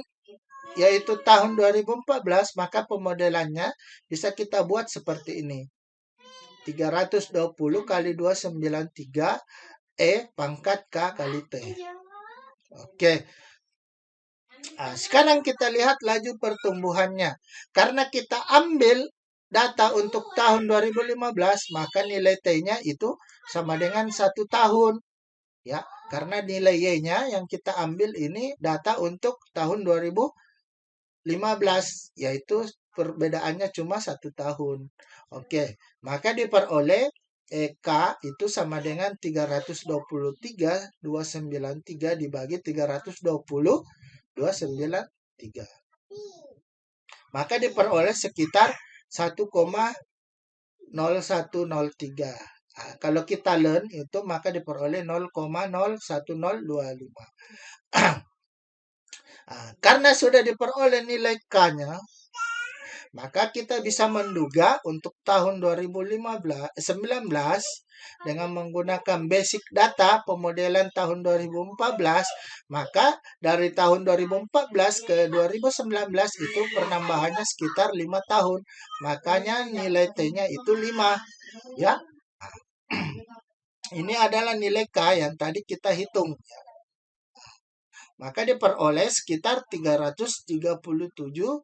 yaitu tahun 2014, maka pemodelannya bisa kita buat seperti ini. 320 kali 293 pangkat K kali T. Oke. Sekarang kita lihat laju pertumbuhannya. Karena kita ambil data untuk tahun 2015, maka nilai T-nya itu sama dengan 1 tahun. Ya, karena nilai Y-nya yang kita ambil ini data untuk tahun 2015, yaitu perbedaannya cuma 1 tahun. Oke, maka diperoleh K itu sama dengan 323,293 dibagi 320,293. Maka diperoleh sekitar 1,0103. Kalau kita learn itu maka diperoleh 0,01025. Karena sudah diperoleh nilai K-nya, Maka kita bisa menduga untuk tahun 2019 dengan menggunakan basic data pemodelan tahun 2014, maka dari tahun 2014 ke 2019 itu penambahannya sekitar 5 tahun. Makanya nilai T-nya itu 5, ya. Ini adalah nilai K yang tadi kita hitung. Maka diperoleh sekitar 337.225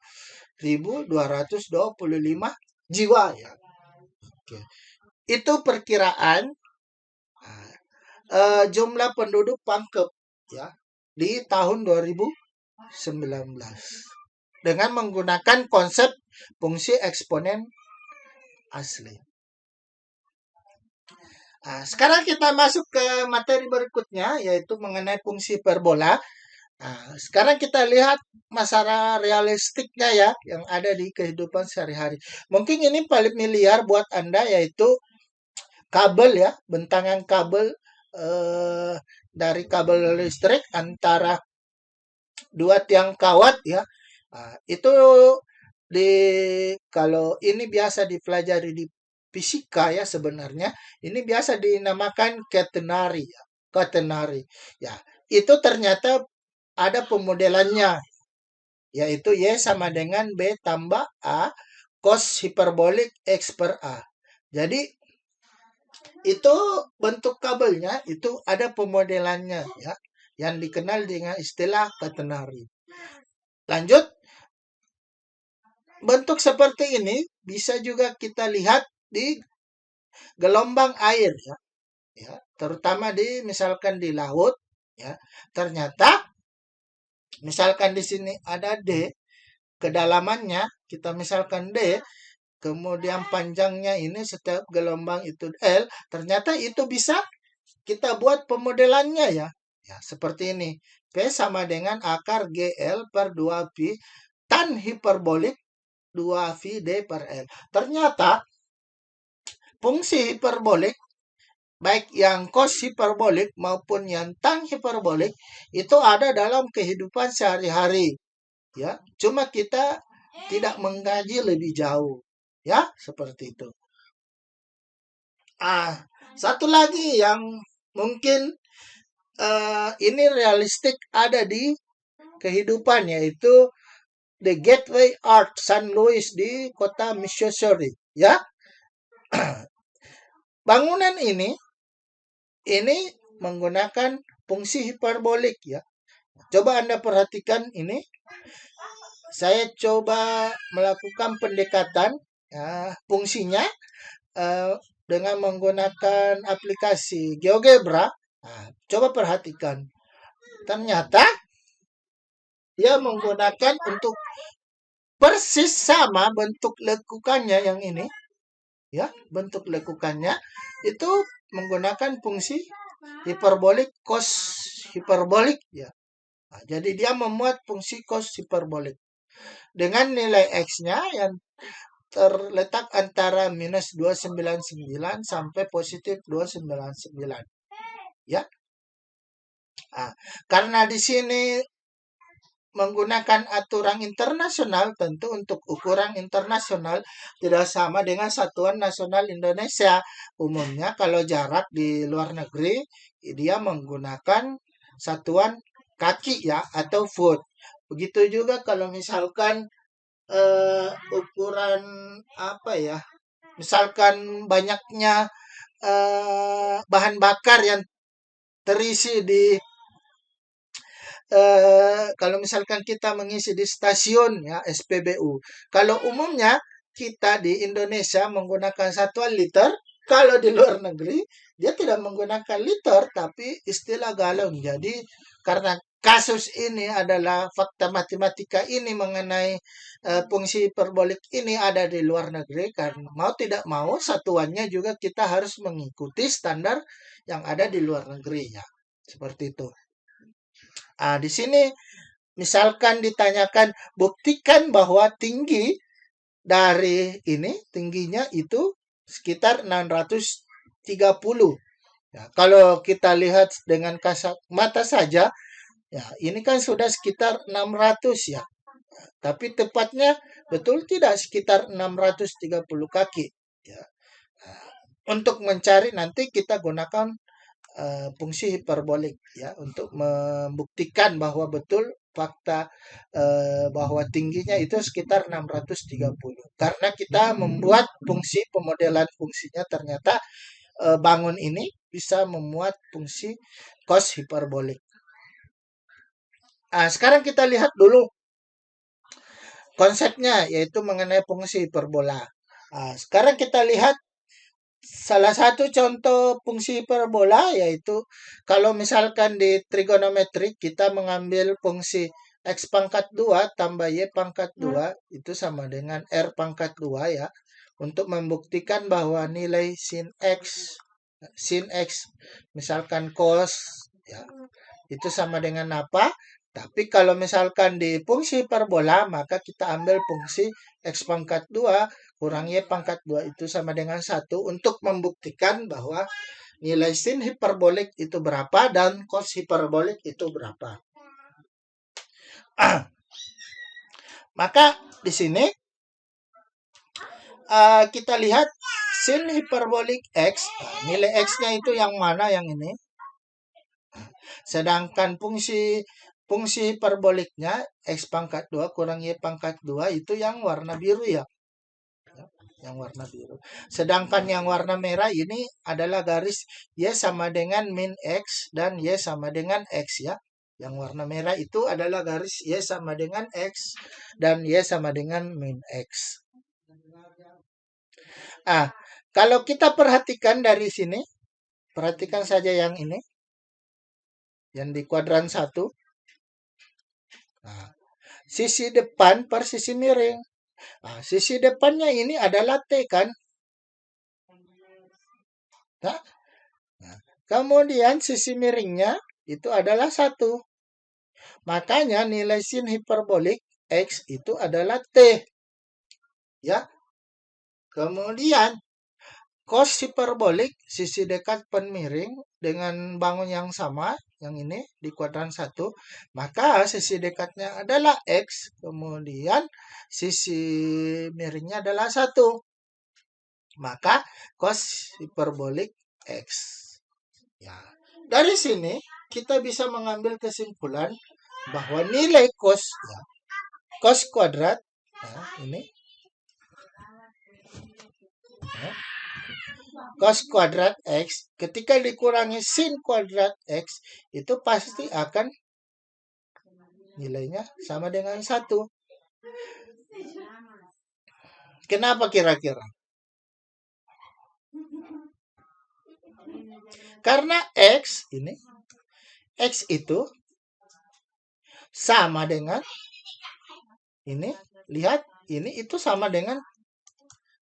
jiwa, ya. Oke. Itu perkiraan jumlah penduduk Pangkep, ya, di tahun 2019 dengan menggunakan konsep fungsi eksponen asli. Sekarang kita masuk ke materi berikutnya, yaitu mengenai fungsi hiperbola. Sekarang kita lihat masalah realistiknya, ya, yang ada di kehidupan sehari-hari. Mungkin ini paling familiar buat Anda, yaitu kabel, ya, bentangan kabel dari kabel listrik antara dua tiang kawat, ya. Itu kalau ini biasa dipelajari di fisika, ya, sebenarnya ini biasa dinamakan catenary, ya. Catenary, ya. Itu ternyata ada pemodelannya, yaitu Y sama dengan B tambah A cos hiperbolik X per A. Jadi itu bentuk kabelnya itu ada pemodelannya, ya, yang dikenal dengan istilah catenary. Lanjut, bentuk seperti ini bisa juga kita lihat di gelombang air, ya, ya, terutama misalkan di laut, ya. Ternyata misalkan di sini ada D, kedalamannya kita misalkan D, kemudian panjangnya ini setiap gelombang itu L, ternyata itu bisa kita buat pemodelannya, ya. Ya, seperti ini. P sama dengan akar GL per 2pi tan hiperbolik 2V D per L. Ternyata fungsi hiperbolik baik yang cos hiperbolik maupun yang tan hiperbolik itu ada dalam kehidupan sehari-hari, ya. Cuma kita tidak mengkaji lebih jauh, ya, seperti itu. Satu lagi yang mungkin ini realistik ada di kehidupan, yaitu The Gateway Arch San Luis di kota Missouri, ya. Bangunan ini menggunakan fungsi hiperbolik, ya. Coba Anda perhatikan ini. Saya coba melakukan pendekatan, ya, fungsinya dengan menggunakan aplikasi GeoGebra. Coba perhatikan. Ternyata dia menggunakan untuk persis sama bentuk lekukannya yang ini, ya, bentuk lekukannya itu menggunakan fungsi hiperbolik cos hiperbolik, ya. Jadi dia memuat fungsi cos hiperbolik dengan nilai X-nya yang terletak antara minus 299 sampai positif 299, ya. Karena di sini menggunakan aturan internasional, tentu untuk ukuran internasional tidak sama dengan satuan nasional Indonesia. Umumnya kalau jarak di luar negeri dia menggunakan satuan kaki, ya, atau foot. Begitu juga kalau misalkan ukuran apa, ya, misalkan banyaknya bahan bakar yang terisi di kalau misalkan kita mengisi di stasiun, ya, SPBU. Kalau umumnya kita di Indonesia menggunakan satuan liter, kalau di luar negeri dia tidak menggunakan liter tapi istilah galon. Jadi karena kasus ini adalah fakta matematika ini mengenai fungsi hiperbolik ini ada di luar negeri, karena mau tidak mau satuannya juga kita harus mengikuti standar yang ada di luar negeri, ya. Seperti itu. Di sini misalkan ditanyakan buktikan bahwa tinggi dari ini, tingginya itu sekitar 630. Ya, kalau kita lihat dengan kasat mata saja, ya, ini kan sudah sekitar 600, ya. Tapi tepatnya betul tidak sekitar 630 kaki. Ya. Untuk mencari nanti kita gunakan fungsi hiperbolik ya untuk membuktikan bahwa betul fakta bahwa tingginya itu sekitar 630. Karena kita membuat fungsi pemodelan fungsinya ternyata bangun ini bisa memuat fungsi cos hiperbolik. Nah, sekarang kita lihat dulu konsepnya yaitu mengenai fungsi hiperbola. Nah, sekarang kita lihat salah satu contoh fungsi hiperbola yaitu kalau misalkan di trigonometri kita mengambil fungsi x pangkat 2 tambah y pangkat 2 itu sama dengan r pangkat 2 ya. Untuk membuktikan bahwa nilai sin x misalkan cos ya, itu sama dengan apa? Tapi kalau misalkan di fungsi hiperbola, maka kita ambil fungsi x pangkat 2 kurang y pangkat 2 itu sama dengan 1 untuk membuktikan bahwa nilai sin hiperbolik itu berapa dan cos hiperbolik itu berapa. Maka di sini kita lihat sin hiperbolik x, nilai x-nya itu yang mana yang ini. Sedangkan fungsi hiperboliknya x pangkat 2 kurang y pangkat 2 itu yang warna biru ya. Yang warna biru. Sedangkan yang warna merah ini adalah garis y sama dengan min x dan y sama dengan x ya. Yang warna merah itu adalah garis y sama dengan x dan y sama dengan min x. Kalau kita perhatikan dari sini, perhatikan saja yang ini. Yang di kuadran 1. Nah, sisi depan per sisi miring. Nah, sisi depannya ini adalah T kan? Nah, kemudian sisi miringnya itu adalah 1. Makanya nilai sin hiperbolik X itu adalah T. Ya. Kemudian cos hiperbolik sisi dekat penmiring dengan bangun yang sama, yang ini di kuadran 1, maka sisi dekatnya adalah X, kemudian sisi miringnya adalah 1. Maka cos hiperbolik X. Ya. Dari sini kita bisa mengambil kesimpulan bahwa nilai cos ya, cos kuadrat ya, ini ya, cos kuadrat X ketika dikurangi sin kuadrat X itu pasti akan nilainya sama dengan 1. Kenapa kira-kira? Karena X itu sama dengan ini, lihat ini itu sama dengan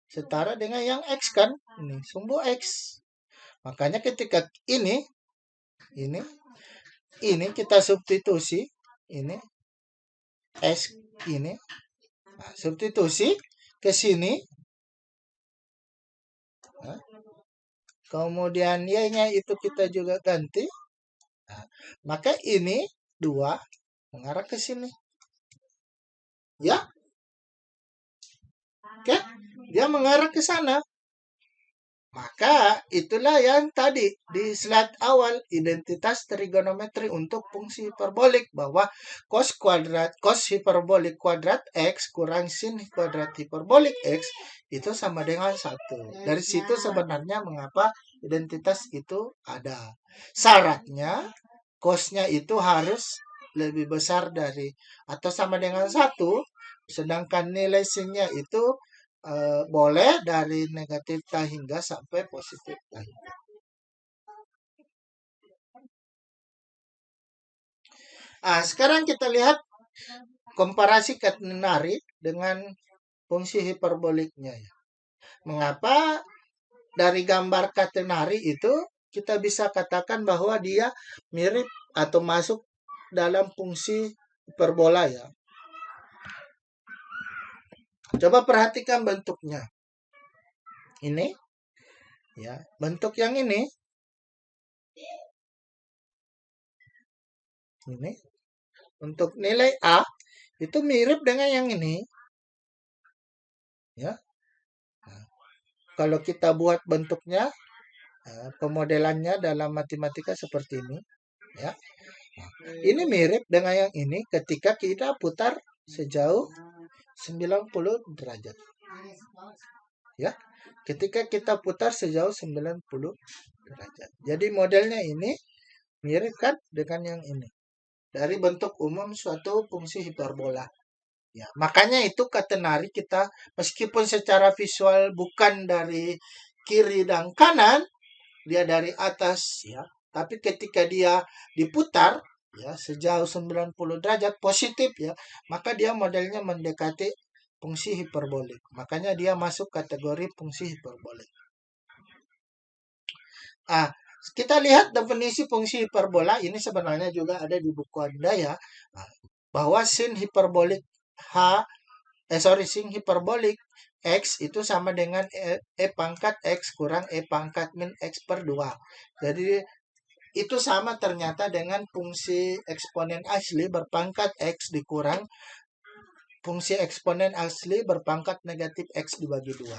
setara dengan yang X kan, ini sumbu X. Makanya ketika ini kita substitusi ini S ini, nah, substitusi ke sini, nah, kemudian y-nya itu kita juga ganti, nah, maka ini 2 mengarah ke sini, ya, oke, dia mengarah ke sana. Maka itulah yang tadi di slide awal identitas trigonometri untuk fungsi hiperbolik bahwa cos hiperbolik kuadrat x kurang sin kuadrat hiperbolik x itu sama dengan 1. Dari situ sebenarnya mengapa identitas itu ada. Syaratnya cosnya itu harus lebih besar dari atau sama dengan 1, sedangkan nilai sinnya itu boleh dari negatif ta hingga sampai positif ta hingga. Sekarang kita lihat komparasi katenari dengan fungsi hiperboliknya ya. Mengapa dari gambar katenari itu kita bisa katakan bahwa dia mirip atau masuk dalam fungsi hiperbola ya. Coba perhatikan bentuknya. Ini ya, bentuk yang ini untuk nilai A itu mirip dengan yang ini, ya. Nah, kalau kita buat bentuknya, pemodelannya dalam matematika seperti ini, ya. Nah, ini mirip dengan yang ini ketika kita putar sejauh 90 derajat. Ya, ketika kita putar sejauh 90 derajat. Jadi modelnya ini mirip kan dengan yang ini. Dari bentuk umum suatu fungsi hiperbola. Ya, makanya itu katenari kita meskipun secara visual bukan dari kiri dan kanan, dia dari atas ya, tapi ketika dia diputar ya sejauh 90 derajat positif ya, maka dia modelnya mendekati fungsi hiperbolik. Makanya dia masuk kategori fungsi hiperbolik. Ah, kita lihat definisi fungsi hiperbola ini sebenarnya juga ada di buku Anda ya. Bahwa sin hiperbolik sin hiperbolik X itu sama dengan E pangkat X kurang E pangkat min X per 2. Jadi itu sama ternyata dengan fungsi eksponen asli berpangkat X dikurang fungsi eksponen asli berpangkat negatif X dibagi 2.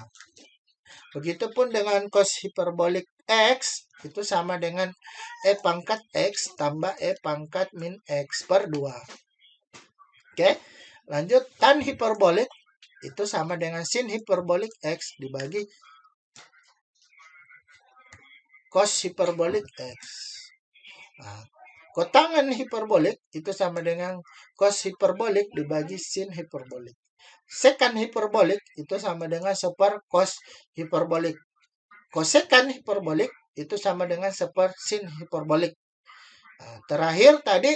Begitupun dengan cos hiperbolik X itu sama dengan E pangkat X tambah E pangkat min X per 2. Oke, lanjut tan hiperbolik itu sama dengan sin hiperbolik X dibagi cos hiperbolik X. Nah, kotangan hiperbolik itu sama dengan cos hiperbolik dibagi sin hiperbolik. Sekan hiperbolik itu sama dengan seper cos hiperbolik. Kosekan hiperbolik itu sama dengan seper sin hiperbolik. Nah, terakhir tadi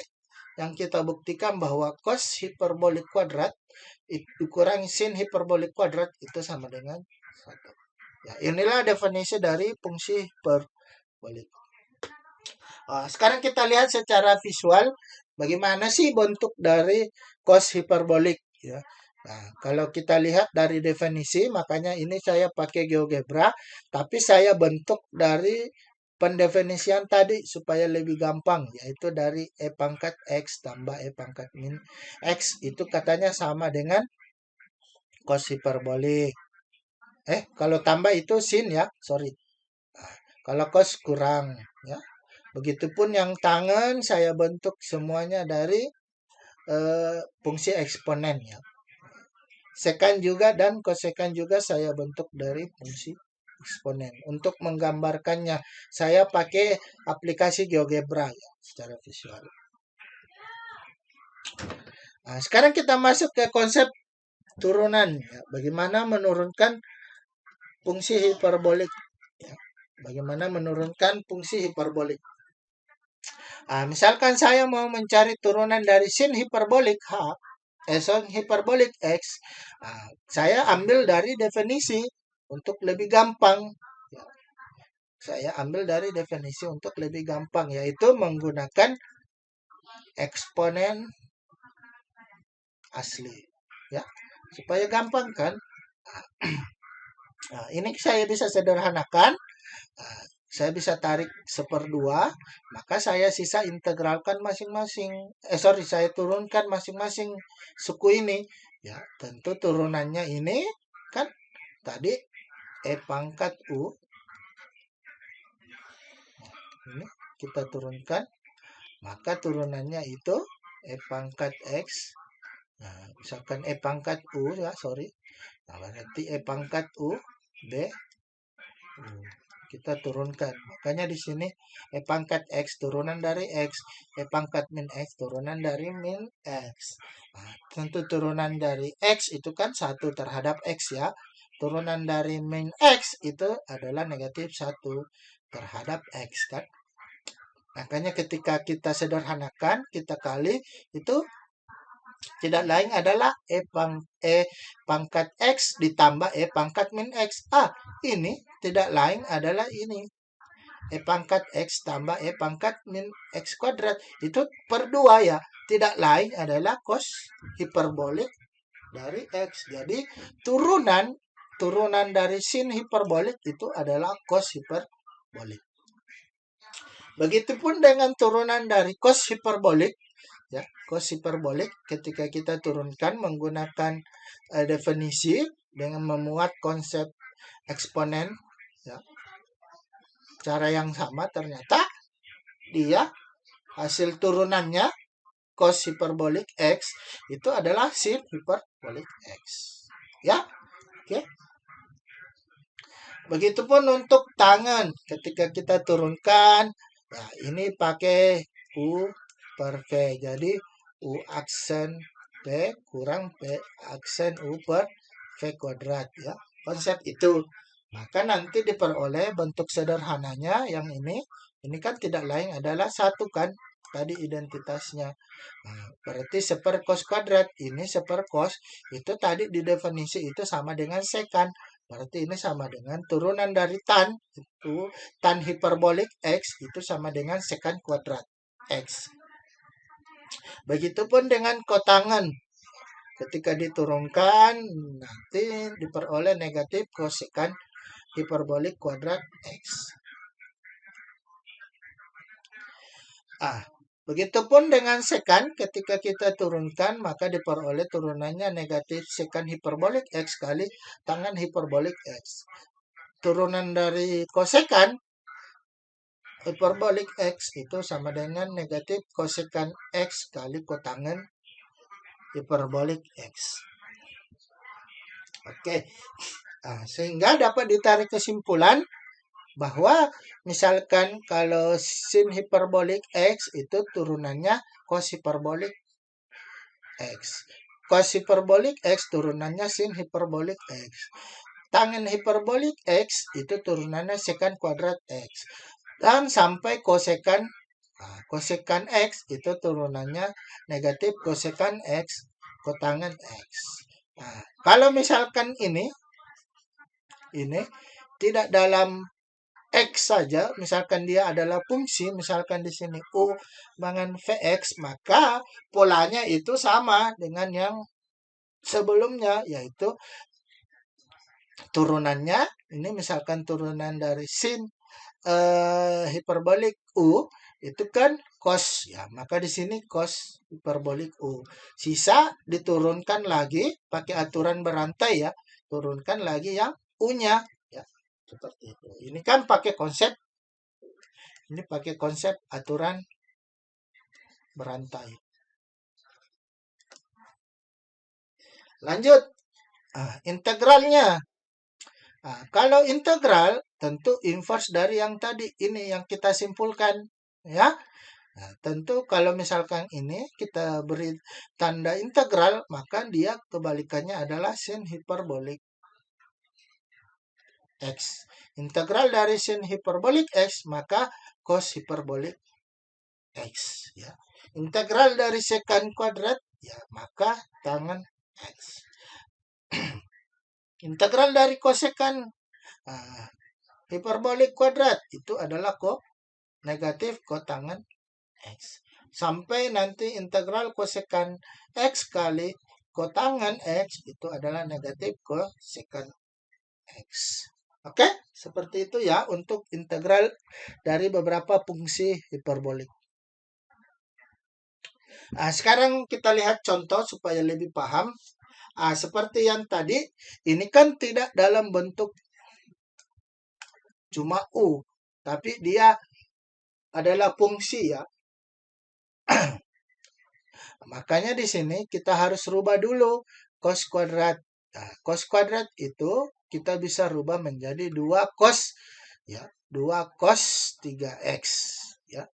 yang kita buktikan bahwa cos hiperbolik kuadrat dikurangi sin hiperbolik kuadrat itu sama dengan 1. Ya, inilah definisi dari fungsi hiperbolik. Sekarang kita lihat secara visual bagaimana sih bentuk dari cos hiperbolik ya. Nah, kalau kita lihat dari definisi, makanya ini saya pakai GeoGebra, tapi saya bentuk dari pendefinisian tadi supaya lebih gampang, yaitu dari E pangkat X tambah E pangkat min X, itu katanya sama dengan cos hiperbolik. Kalau tambah itu sin ya, sorry. Nah, kalau cos kurang ya. Begitupun yang tangan saya bentuk semuanya dari fungsi eksponen ya. Sekan juga dan kosekan juga saya bentuk dari fungsi eksponen. Untuk menggambarkannya saya pakai aplikasi GeoGebra ya, secara visual. Nah, sekarang kita masuk ke konsep turunan ya. Bagaimana menurunkan fungsi hiperbolik ya. Bagaimana menurunkan fungsi hiperbolik. Misalkan saya mau mencari turunan dari sin hiperbolik sin hiperbolik X, saya ambil dari definisi untuk lebih gampang. Ya. Saya ambil dari definisi untuk lebih gampang, yaitu menggunakan eksponen asli. Ya, supaya gampang kan. Nah, ini saya bisa sederhanakan. Saya bisa tarik 1/2, maka saya sisa integralkan masing-masing. Saya turunkan masing-masing suku ini. Ya, tentu turunannya ini kan tadi E pangkat U. Ini kita turunkan, maka turunannya itu E pangkat X. Nah, misalkan E pangkat U ya, sorry. Nah, berarti E pangkat U B kita turunkan. Makanya di sini E pangkat X turunan dari X, E pangkat min X turunan dari min X. Nah, tentu turunan dari X itu kan 1 terhadap X ya. Turunan dari min X itu adalah negatif 1 terhadap X kan. Makanya ketika kita sederhanakan, kita kali itu tidak lain adalah E pangkat X ditambah E pangkat min X. Ini tidak lain adalah ini. E pangkat X tambah E pangkat min X kuadrat. Itu per 2 ya. Tidak lain adalah cos hiperbolik dari X. Jadi turunan dari sin hiperbolik itu adalah cos hiperbolik. Begitupun dengan turunan dari cos hiperbolik. ya, cos hiperbolik ketika kita turunkan menggunakan definisi dengan memuat konsep eksponen, ya, cara yang sama ternyata dia hasil turunannya cos hiperbolik X itu adalah sin hiperbolik X. Ya, oke. Begitupun untuk tangan ketika kita turunkan, nah ini pakai U per V. Jadi U aksen P kurang P aksen U per V kuadrat, ya. Konsep itu. Maka nanti diperoleh bentuk sederhananya yang ini kan tidak lain adalah satu kan tadi identitasnya. Nah, berarti seper cos kuadrat ini seper cos itu tadi di definisi itu sama dengan sekan. Berarti ini sama dengan turunan dari tan itu tan hiperbolik X itu sama dengan sekan kuadrat X. Begitupun dengan kotangan. Ketika diturunkan nanti diperoleh negatif kosekan hiperbolik kuadrat X. Begitupun dengan sekan, ketika kita turunkan maka diperoleh turunannya negatif sekan hiperbolik X kali tangan hiperbolik X. Turunan dari kosekan hiperbolik X itu sama dengan negatif kosekan X kali kotangan hiperbolik X. Oke, sehingga dapat ditarik kesimpulan bahwa misalkan kalau sin hiperbolik X itu turunannya cos hiperbolik X. Cos hiperbolik X turunannya sin hiperbolik X. Tangen hiperbolik X itu turunannya sekan kuadrat X. Dan sampai kosekan kosekan X itu turunannya negatif kosekan X kotangan X. Nah, kalau misalkan ini tidak dalam X saja, misalkan dia adalah fungsi, misalkan di sini U dengan Vx, maka polanya itu sama dengan yang sebelumnya, yaitu turunannya, ini misalkan turunan dari sin hiperbolik U, itu kan cos, ya, maka di sini cos hiperbolik U. Sisa diturunkan lagi, pakai aturan berantai ya, turunkan lagi yang U-nya. Seperti itu. Ini kan pakai konsep aturan berantai. Lanjut, integralnya. Kalau integral tentu inverse dari yang tadi ini yang kita simpulkan, ya. Tentu kalau misalkan ini kita beri tanda integral, maka dia kebalikannya adalah sin hiperbolik X. Integral dari sin hiperbolik X, maka cos hiperbolik X. Ya. Integral dari sekan kuadrat, ya, maka tangan X. Integral dari kosekan hiperbolik kuadrat, itu adalah negatif kotangan X. Sampai nanti integral kosekan X kali kotangan X, itu adalah negatif kosekan X. Oke, seperti itu ya untuk integral dari beberapa fungsi hiperbolik. Sekarang kita lihat contoh supaya lebih paham. Seperti yang tadi, ini kan tidak dalam bentuk cuma U, tapi dia adalah fungsi ya. Makanya di sini kita harus rubah dulu cos kuadrat. Cos kuadrat itu kita bisa rubah menjadi 2 cos ya, 2 cos 3x ya.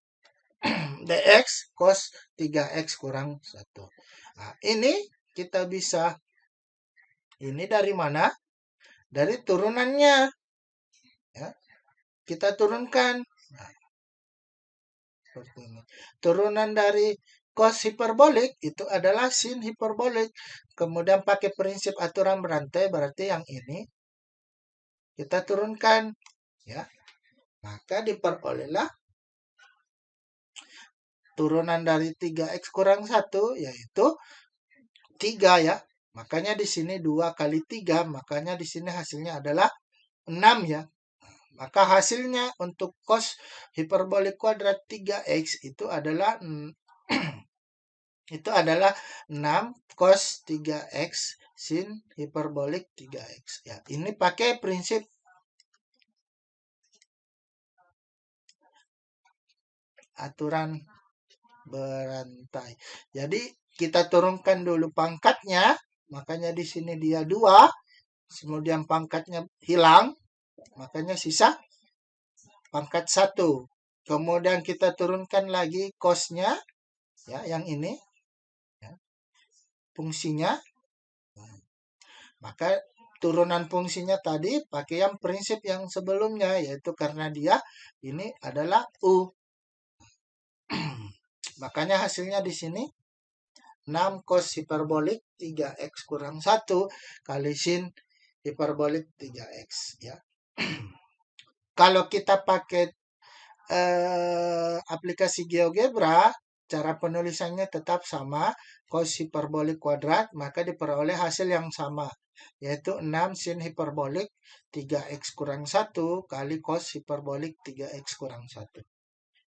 dx cos 3x kurang 1. Ini kita bisa ini dari mana? Dari turunannya. Ya. Kita turunkan. Seperti ini. Turunan dari cos hiperbolik itu adalah sin hiperbolik. Kemudian pakai prinsip aturan berantai, berarti yang ini kita turunkan, ya. Maka diperolehlah turunan dari 3x kurang 1 yaitu 3 ya. Makanya di sini 2 kali 3, makanya di sini hasilnya adalah 6 ya. Maka hasilnya untuk cos hiperbolik kuadrat 3x itu adalah Itu adalah 6 cos 3x sin hiperbolik 3x. Ya, ini pakai prinsip aturan berantai. Jadi kita turunkan dulu pangkatnya, makanya di sini dia 2, kemudian pangkatnya hilang, makanya sisa pangkat 1. Kemudian kita turunkan lagi cosnya, ya, yang ini, ya, fungsinya. Maka turunan fungsinya tadi pakai yang prinsip yang sebelumnya, yaitu karena dia ini adalah U. Makanya hasilnya di sini 6 cos hiperbolik 3x kurang 1 kali sin hiperbolik 3x, ya. Kalau kita pakai aplikasi GeoGebra, cara penulisannya tetap sama, cos hiperbolik kuadrat, maka diperoleh hasil yang sama, yaitu 6 sin hiperbolik 3x kurang 1 kali cos hiperbolik 3x kurang 1.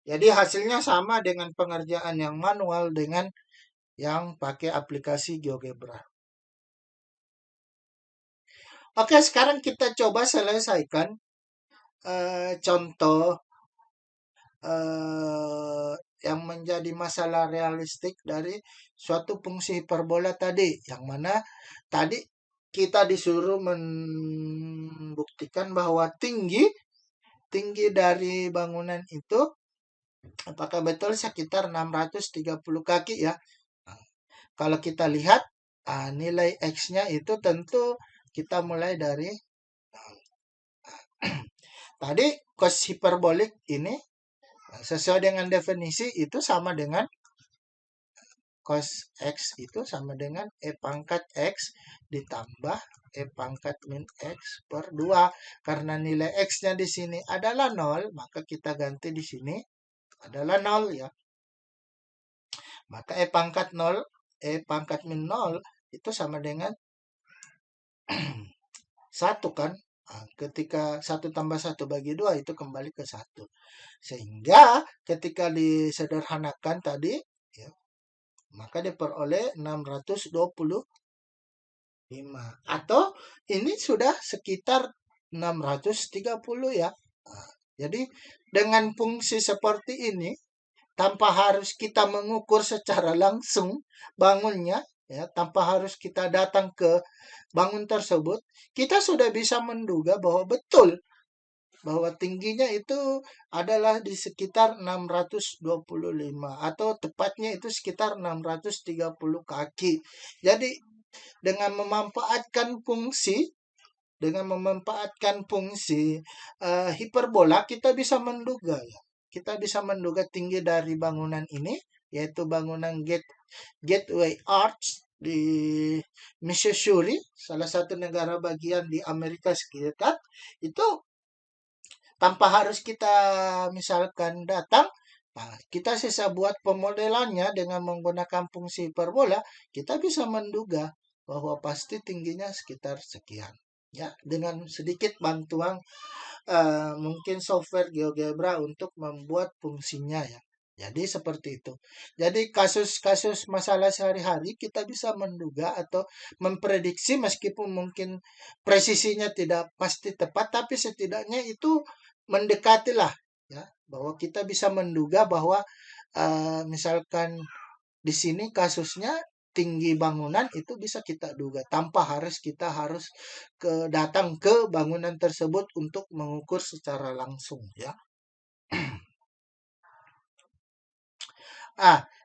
Jadi hasilnya sama dengan pengerjaan yang manual dengan yang pakai aplikasi GeoGebra. Oke, sekarang kita coba selesaikan contoh eh, yang menjadi masalah realistik dari suatu fungsi hiperbola tadi, yang mana tadi kita disuruh membuktikan bahwa tinggi tinggi dari bangunan itu apakah betul sekitar 630 kaki, ya. Nah, kalau kita lihat nilai X-nya itu tentu kita mulai dari tadi cos hiperbolik ini sesuai dengan definisi itu sama dengan cos X itu sama dengan E pangkat X ditambah E pangkat min X per 2. Karena nilai X-nya di sini adalah 0, maka kita ganti di sini adalah 0, ya. Maka E pangkat 0, E pangkat min 0 itu sama dengan 1, kan. Nah, ketika 1 tambah 1 bagi 2 itu kembali ke 1. Sehingga ketika disederhanakan tadi, ya, maka diperoleh 625. Atau ini sudah sekitar 630, ya. Nah, jadi dengan fungsi seperti ini, tanpa harus kita mengukur secara langsung bangunnya, ya, tanpa harus kita datang ke bangun tersebut, kita sudah bisa menduga bahwa betul bahwa tingginya itu adalah di sekitar 625 atau tepatnya itu sekitar 630 kaki. Jadi dengan memanfaatkan fungsi hiperbola, kita bisa menduga, ya. Kita bisa menduga tinggi dari bangunan ini, yaitu bangunan Gateway Arch di Missouri, salah satu negara bagian di Amerika Serikat, itu tanpa harus kita misalkan datang, nah, kita sisa buat pemodelannya dengan menggunakan fungsi hiperbola, kita bisa menduga bahwa pasti tingginya sekitar sekian. Ya, dengan sedikit bantuan mungkin software GeoGebra untuk membuat fungsinya, ya. Jadi seperti itu. Jadi kasus-kasus masalah sehari-hari kita bisa menduga atau memprediksi meskipun mungkin presisinya tidak pasti tepat, tapi setidaknya itu mendekatilah, ya, bahwa kita bisa menduga bahwa misalkan di sini kasusnya tinggi bangunan itu bisa kita duga tanpa kita harus datang ke bangunan tersebut untuk mengukur secara langsung, ya.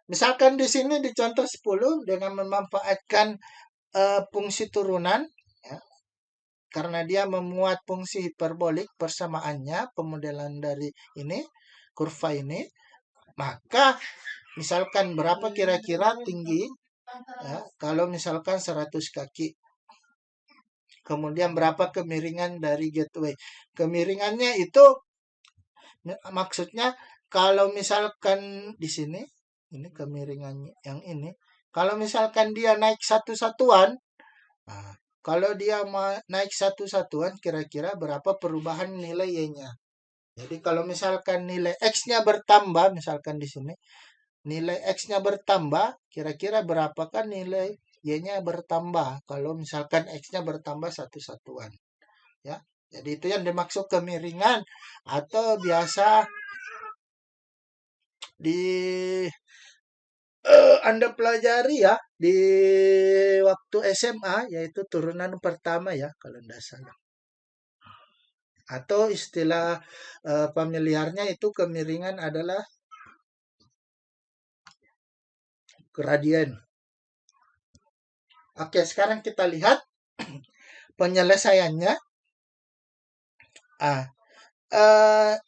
Misalkan di sini di contoh 10 dengan memanfaatkan fungsi turunan, ya, karena dia memuat fungsi hiperbolik persamaannya, pemodelan dari ini kurva ini, maka misalkan berapa kira-kira tinggi, ya, kalau misalkan 100 kaki. Kemudian berapa kemiringan dari gateway. Kemiringannya itu maksudnya kalau misalkan di sini, ini kemiringannya yang ini. Kalau misalkan dia naik satu satuan, nah, kalau dia naik satu satuan, kira-kira berapa perubahan nilai Y-nya. Jadi kalau misalkan nilai X-nya bertambah, misalkan di sini, nilai X-nya bertambah, kira-kira berapakah nilai Y-nya bertambah kalau misalkan X-nya bertambah satu satuan. Ya, jadi itu yang dimaksud kemiringan atau biasa di Anda pelajari ya di waktu SMA, yaitu turunan pertama ya kalau tidak salah. Atau istilah familiarnya itu kemiringan adalah gradien. Oke, sekarang kita lihat penyelesaiannya. Ah, eh,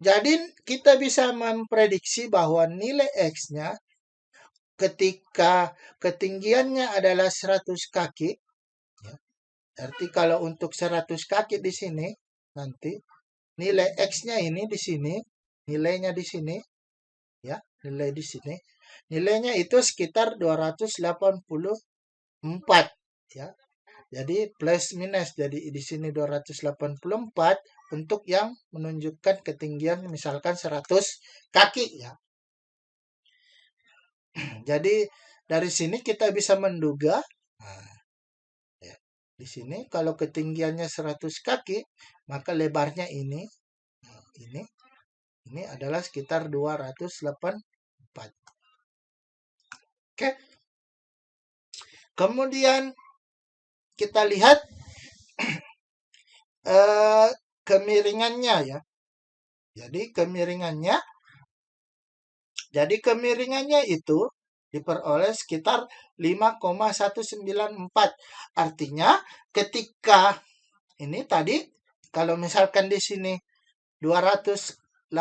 jadi kita bisa memprediksi bahwa nilai X-nya ketika ketinggiannya adalah 100 kaki, ya, berarti kalau untuk 100 kaki di sini, nanti nilai X-nya ini di sini, nilainya di sini, ya, nilai di sini, nilainya itu sekitar 284, ya. Jadi plus minus, jadi di sini 284 untuk yang menunjukkan ketinggian misalkan 100 kaki ya. Jadi dari sini kita bisa menduga, nah, ya, di sini kalau ketinggiannya 100 kaki, maka lebarnya ini, nah, ini adalah sekitar 284. Oke. Kemudian kita lihat kemiringannya ya. Jadi kemiringannya itu diperoleh sekitar 5,194. Artinya ketika ini tadi kalau misalkan di sini 284,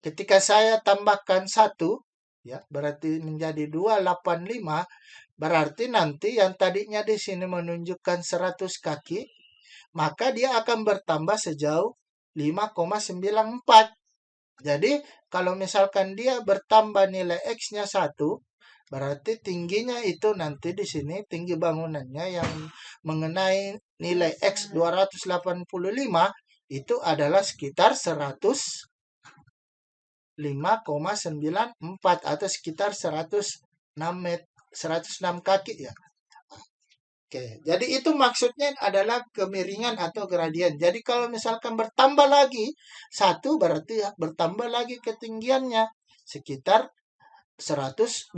ketika saya tambahkan 1 ya berarti menjadi 285, berarti nanti yang tadinya di sini menunjukkan 100 kaki, maka dia akan bertambah sejauh 5,94. Jadi kalau misalkan dia bertambah nilai X-nya 1, berarti tingginya itu nanti di sini tinggi bangunannya yang mengenai nilai X 285 itu adalah sekitar 105,94 atau sekitar 106 kaki ya. Oke, jadi itu maksudnya adalah kemiringan atau gradien. Jadi kalau misalkan bertambah lagi 1 berarti bertambah lagi ketinggiannya sekitar 112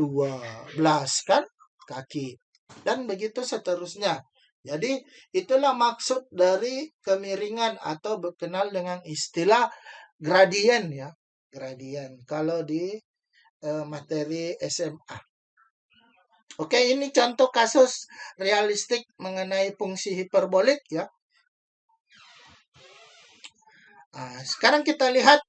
kan kaki. Dan begitu seterusnya. Jadi itulah maksud dari kemiringan atau berkenal dengan istilah gradien ya. Gradien kalau di materi SMA. Oke, ini contoh kasus realistik mengenai fungsi hiperbolik ya. Sekarang kita lihat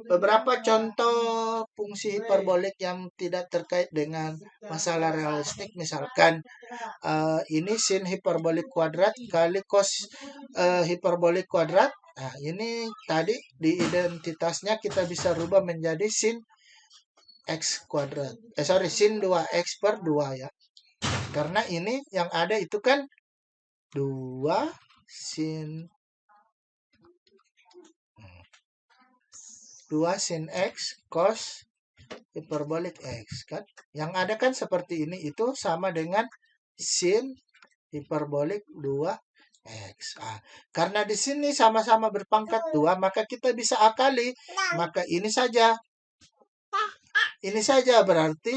beberapa contoh fungsi hiperbolik yang tidak terkait dengan masalah realistik. Misalkan ini sin hiperbolik kuadrat kali cos hiperbolik kuadrat. Nah, ini tadi di identitasnya kita bisa rubah menjadi sin X kuadrat. Sin 2X per 2 ya. Karena ini yang ada itu kan 2 sin 2 sin X cos hiperbolik X kan. Yang ada kan seperti ini, itu sama dengan sin hiperbolik 2X. Karena di sini sama-sama berpangkat 2, maka kita bisa akali. Maka ini saja. Ini saja berarti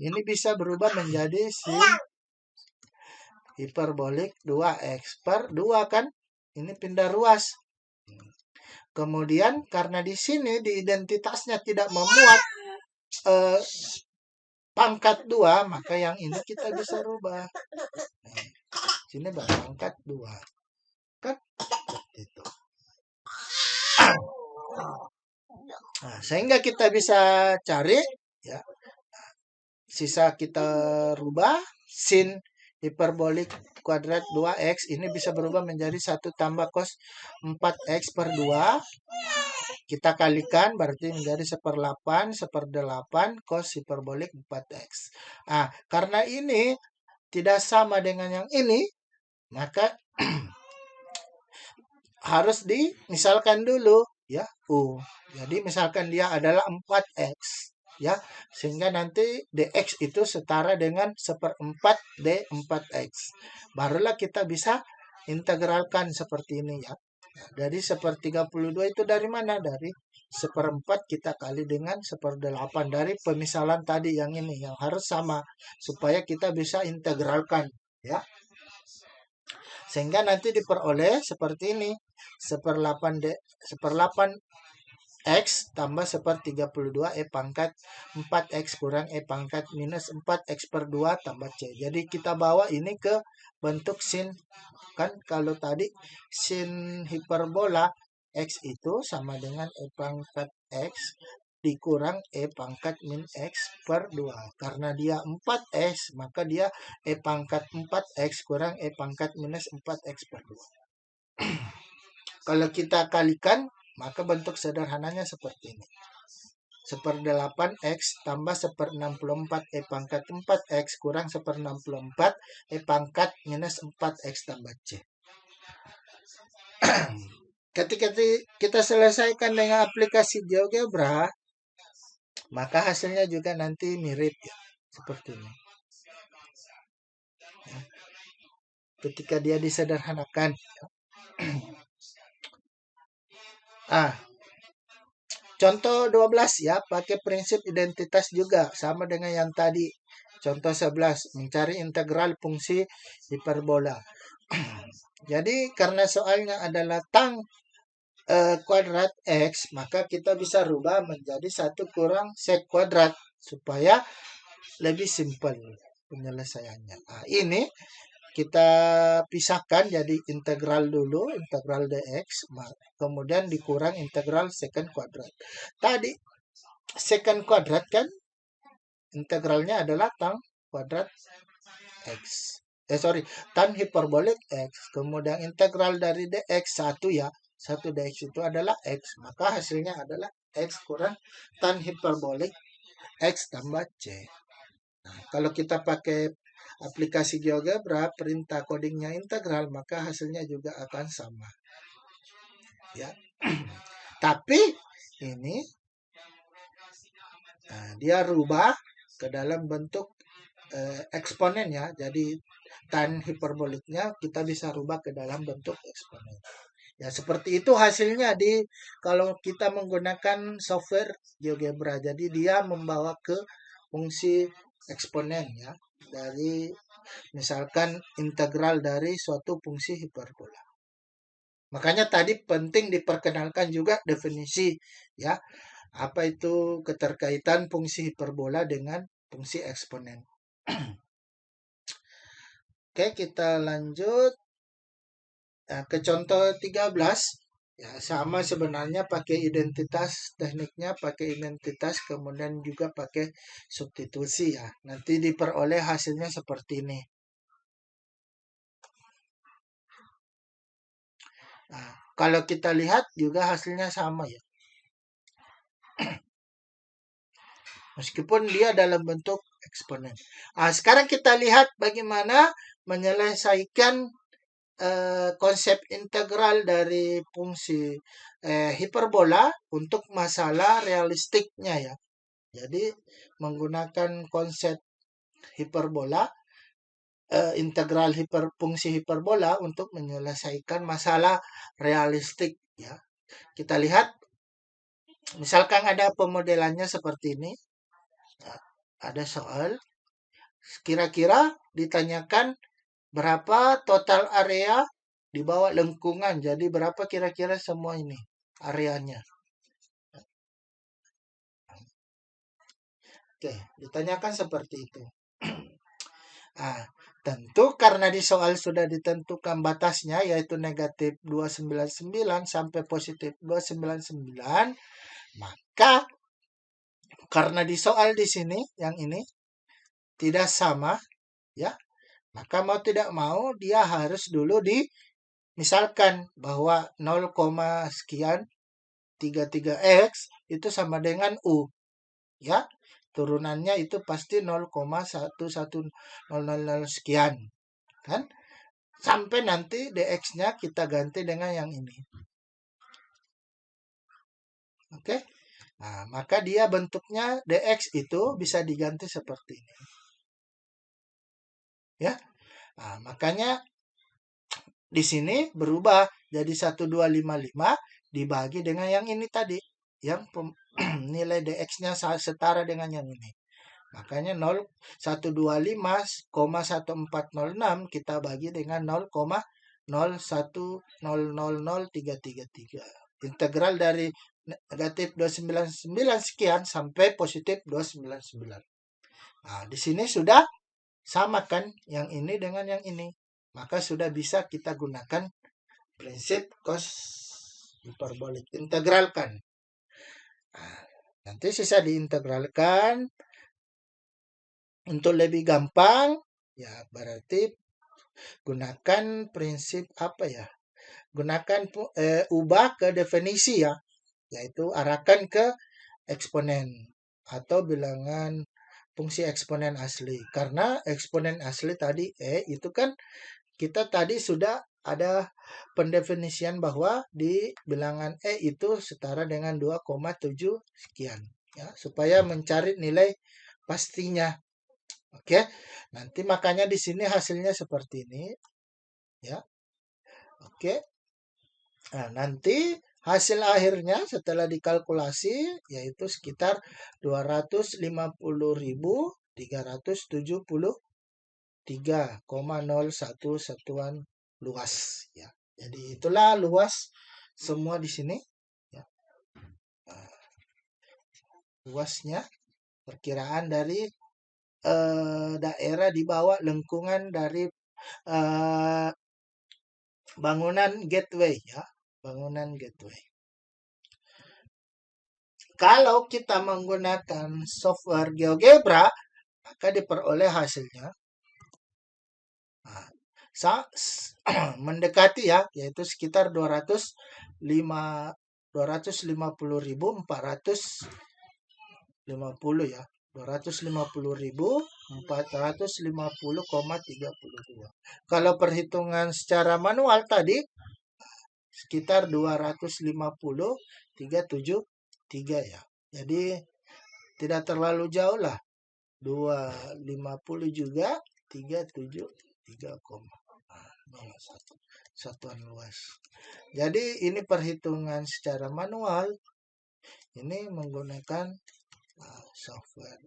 ini bisa berubah menjadi sin hiperbolik 2X per 2 kan. Ini pindah ruas. Kemudian karena di sini di identitasnya tidak memuat pangkat 2, maka yang ini kita bisa rubah. Sini berpangkat 2. Kan itu. Sehingga kita bisa cari ya. Sisa kita rubah sin hiperbolik kuadrat 2X ini bisa berubah menjadi 1 tambah cos 4X per 2. Kita kalikan berarti menjadi 1/8 1/8 cos hiperbolik 4X. Karena ini tidak sama dengan yang ini, maka harus dimisalkan dulu. ya U. Jadi misalkan dia adalah 4X ya, sehingga nanti dx itu setara dengan 1/4 d4x. Barulah kita bisa integralkan seperti ini ya. Jadi 1/32 itu dari mana? Dari 1/4 kita kali dengan 1/8 dari pemisalan tadi yang ini yang harus sama supaya kita bisa integralkan ya. Sehingga nanti diperoleh seperti ini. 1/8 X tambah 1/32 E pangkat 4X kurang E pangkat minus 4X per 2 tambah C. Jadi kita bawa ini ke bentuk sin. Kan kalau tadi sin hiperbola X itu sama dengan E pangkat X dikurang E pangkat min X per 2. Karena dia 4X, maka dia E pangkat 4X kurang E pangkat minus 4X per 2. Kalau kita kalikan, maka bentuk sederhananya seperti ini. 1/8X tambah 1/64 E pangkat 4X kurang 1/64 E pangkat minus 4X tambah C. Ketika kita selesaikan dengan aplikasi GeoGebra, maka hasilnya juga nanti mirip ya, seperti ini. Ya. Ketika dia disederhanakan. Contoh 12 ya, pakai prinsip identitas juga sama dengan yang tadi. Contoh 11, mencari integral fungsi hiperbola. Jadi karena soalnya adalah tang kuadrat X, maka kita bisa rubah menjadi 1 kurang sek kuadrat supaya lebih simpel penyelesaiannya. Nah, ini kita pisahkan jadi integral dulu, integral dx, kemudian dikurang integral secant kuadrat. Tadi secant kuadrat kan integralnya adalah tan kuadrat x. Tan hiperbolik x. Kemudian integral dari dx 1 ya. 1 dx itu adalah x. Maka hasilnya adalah x kurang tan hiperbolik x tambah c. Nah, kalau kita pakai aplikasi GeoGebra, perintah codingnya integral, maka hasilnya juga akan sama. Ya. Tapi ini dia rubah ke dalam bentuk eksponen ya. Jadi tan hiperboliknya kita bisa rubah ke dalam bentuk eksponen. Ya seperti itu hasilnya kalau kita menggunakan software GeoGebra. Jadi dia membawa ke fungsi eksponen ya. Dari misalkan integral dari suatu fungsi hiperbola. Makanya tadi penting diperkenalkan juga definisi ya. Apa itu keterkaitan fungsi hiperbola dengan fungsi eksponen. Oke, kita lanjut ke contoh 13. Ya, sama sebenarnya pakai identitas, tekniknya pakai identitas, kemudian juga pakai substitusi ya. Nanti diperoleh hasilnya seperti ini. Nah, kalau kita lihat juga hasilnya sama ya. Meskipun dia dalam bentuk eksponen. Nah, sekarang kita lihat bagaimana menyelesaikan konsep integral dari fungsi hiperbola untuk masalah realistiknya ya. Jadi menggunakan konsep hiperbola, integral fungsi hiperbola untuk menyelesaikan masalah realistik ya. Kita lihat, misalkan ada pemodelannya seperti ini, ada soal, kira-kira ditanyakan berapa total area di bawah lengkungan. Jadi berapa kira-kira semua ini areanya. Oke, ditanyakan seperti itu. Tentu karena di soal sudah ditentukan batasnya yaitu negatif 299 sampai positif 299, maka karena di soal di sini yang ini tidak sama ya, maka mau tidak mau dia harus dulu misalkan bahwa 0, sekian 33x itu sama dengan U ya. Turunannya itu pasti 0,11000 sekian. Kan? Sampai nanti dx-nya kita ganti dengan yang ini. Oke. Nah, maka dia bentuknya dx itu bisa diganti seperti ini. Ya. Nah, makanya di sini berubah jadi 1255 dibagi dengan yang ini tadi. Yang nilai dx-nya setara dengan yang ini. Makanya 125,1406 kita bagi dengan 0,0100033. Integral dari negatif 299 sekian sampai positif 299. Nah, di sini sudah sama kan yang ini dengan yang ini. Maka sudah bisa kita gunakan prinsip cos hiperbolik. Integralkan. Nah, nanti sisa diintegralkan. Untuk lebih gampang, ya berarti gunakan prinsip apa ya? Gunakan ubah ke definisi ya, yaitu arahkan ke eksponen atau bilangan fungsi eksponen asli. Karena eksponen asli tadi itu kan kita tadi sudah ada pendefinisian bahwa di bilangan itu setara dengan 2,7 sekian ya, supaya mencari nilai pastinya. Oke, nanti makanya di sini hasilnya seperti ini, ya. Oke, nah nanti hasil akhirnya setelah dikalkulasi yaitu sekitar 250.373,01 satuan luas, ya. Jadi itulah luas semua di sini, ya. Nah, luasnya perkiraan dari daerah di bawah lengkungan dari eh, bangunan gateway ya, bangunan gateway. Kalau kita menggunakan software GeoGebra, maka diperoleh hasilnya nah, mendekati ya, yaitu sekitar 250.450 ya. 250.450,32. Kalau perhitungan secara manual tadi sekitar 250,373 ya. Jadi tidak terlalu jauh lah. 250 juga 373, satuan luas. Jadi ini perhitungan secara manual. Ini menggunakan software.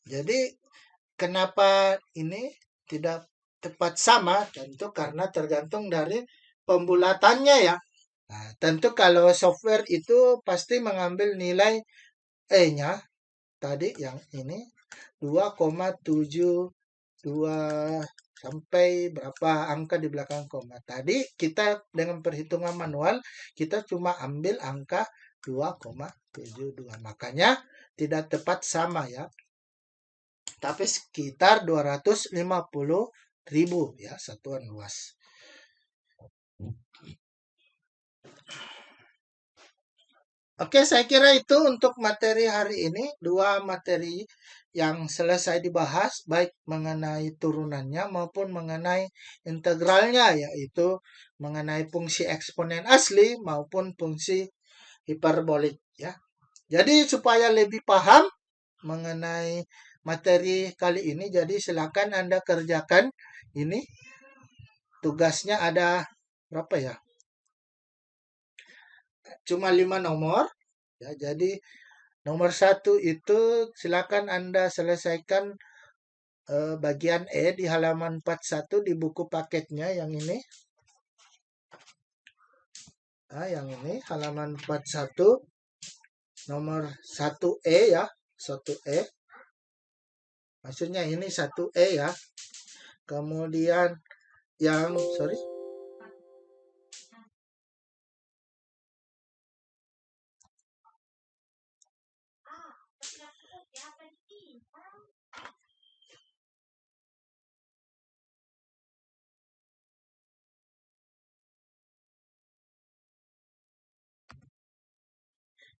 Jadi kenapa ini tidak tepat sama? Tentu karena tergantung dari pembulatannya ya. Nah, tentu kalau software itu pasti mengambil nilai E-nya tadi yang ini 2,72 sampai berapa angka di belakang koma. Tadi kita dengan perhitungan manual kita cuma ambil angka 2,72. Makanya tidak tepat sama ya. Tapi sekitar 250.000 ya satuan luas. Oke, saya kira itu untuk materi hari ini. Dua materi yang selesai dibahas, baik mengenai turunannya maupun mengenai integralnya, yaitu mengenai fungsi eksponen asli maupun fungsi hiperbolik. Ya. Jadi supaya lebih paham mengenai materi kali ini, jadi silakan Anda kerjakan ini. Tugasnya ada berapa ya? Cuma 5 nomor. Ya, jadi nomor 1 itu silakan Anda selesaikan bagian E di halaman 41 di buku paketnya yang ini. Nah, yang ini halaman 41 nomor 1E ya, 1E. Maksudnya ini 1E ya. Kemudian yang sorry.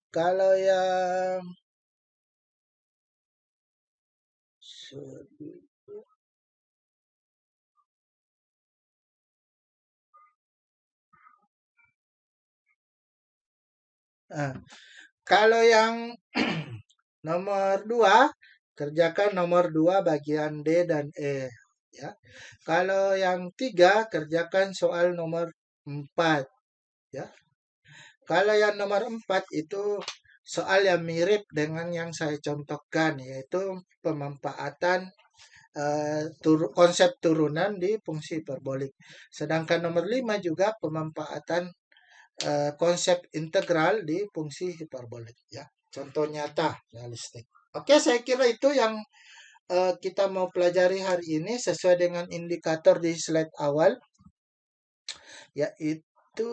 Kalau yang Nah, kalau yang nomor 2, kerjakan nomor 2 bagian D dan E. Ya. Kalau yang 3, kerjakan soal nomor 4. Ya. Kalau yang nomor 4 itu soal yang mirip dengan yang saya contohkan, yaitu pemanfaatan konsep turunan di fungsi hiperbolik. Sedangkan nomor 5 juga pemanfaatan konsep integral di fungsi hiperbolik. Ya. Contoh nyata realistik. Oke, saya kira itu yang kita mau pelajari hari ini sesuai dengan indikator di slide awal, yaitu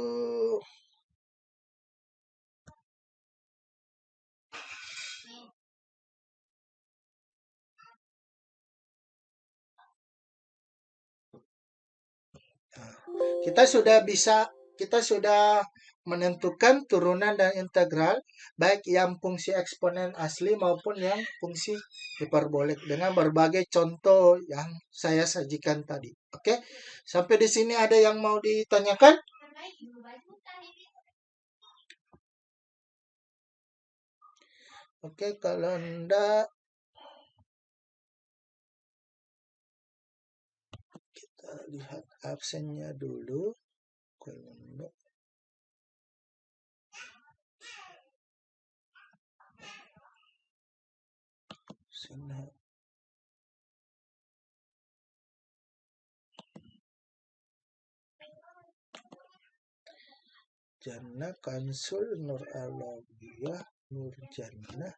kita sudah menentukan turunan dan integral baik yang fungsi eksponen asli maupun yang fungsi hiperbolik dengan berbagai contoh yang saya sajikan tadi. Oke, sampai di sini ada yang mau ditanyakan? Oke, kalau enggak kita lihat absennya dulu. Kalau enggak sana. Jannah Kansul Nur Alawiyah Nur Jannah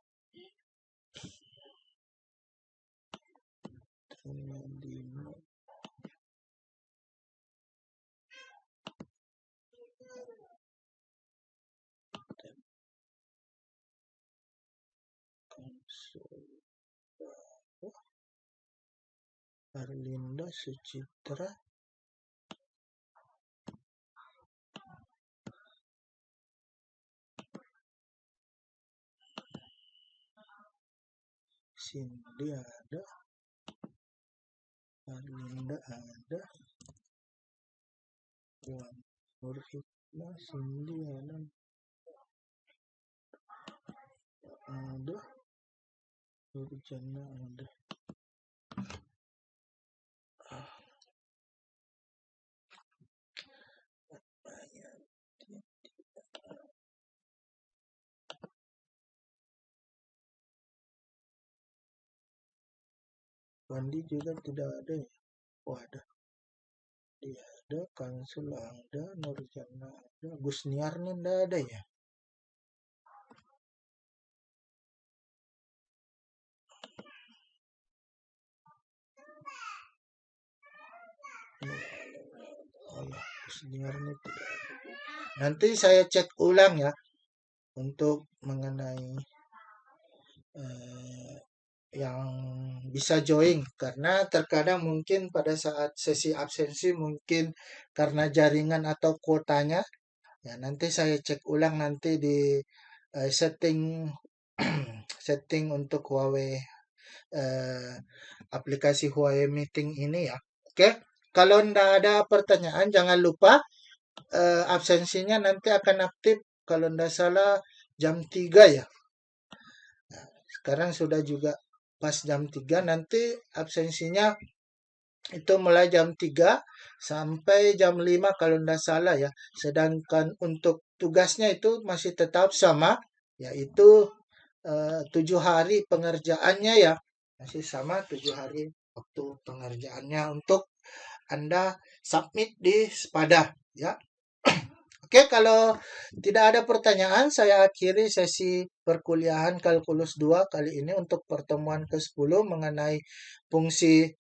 Madinah Kansul Arlinda Sucitra Cindy ada, Arlinda ada, Wan Nur Hikmah, Cindy ada, Nur Jannah ada. Wandi juga tidak ada ya? Oh ada. Dia ada, Kansul ada, Nur Jannah ada, Gusniar nih tidak ada ya? Oh ya, Gusniar nih tidak ada. Nanti saya cek ulang ya untuk mengenai yang bisa join karena terkadang mungkin pada saat sesi absensi mungkin karena jaringan atau kuotanya ya nanti saya cek ulang nanti di setting setting untuk Huawei aplikasi Huawei Meeting ini ya. Oke, kalau ndak ada pertanyaan jangan lupa absensinya nanti akan aktif kalau ndak salah jam 3 ya. Sekarang sudah juga pas jam 3 nanti absensinya itu mulai jam 3 sampai jam 5 kalau tidak salah ya. Sedangkan untuk tugasnya itu masih tetap sama yaitu 7 hari pengerjaannya ya. Masih sama 7 hari waktu pengerjaannya untuk Anda submit di Spada ya. Oke, kalau tidak ada pertanyaan, saya akhiri sesi perkuliahan Kalkulus 2 kali ini untuk pertemuan ke-10 mengenai fungsi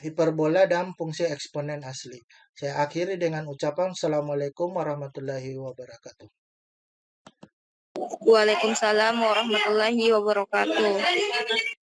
hiperbola dan fungsi eksponen asli. Saya akhiri dengan ucapan Assalamualaikum warahmatullahi wabarakatuh. Waalaikumsalam warahmatullahi wabarakatuh.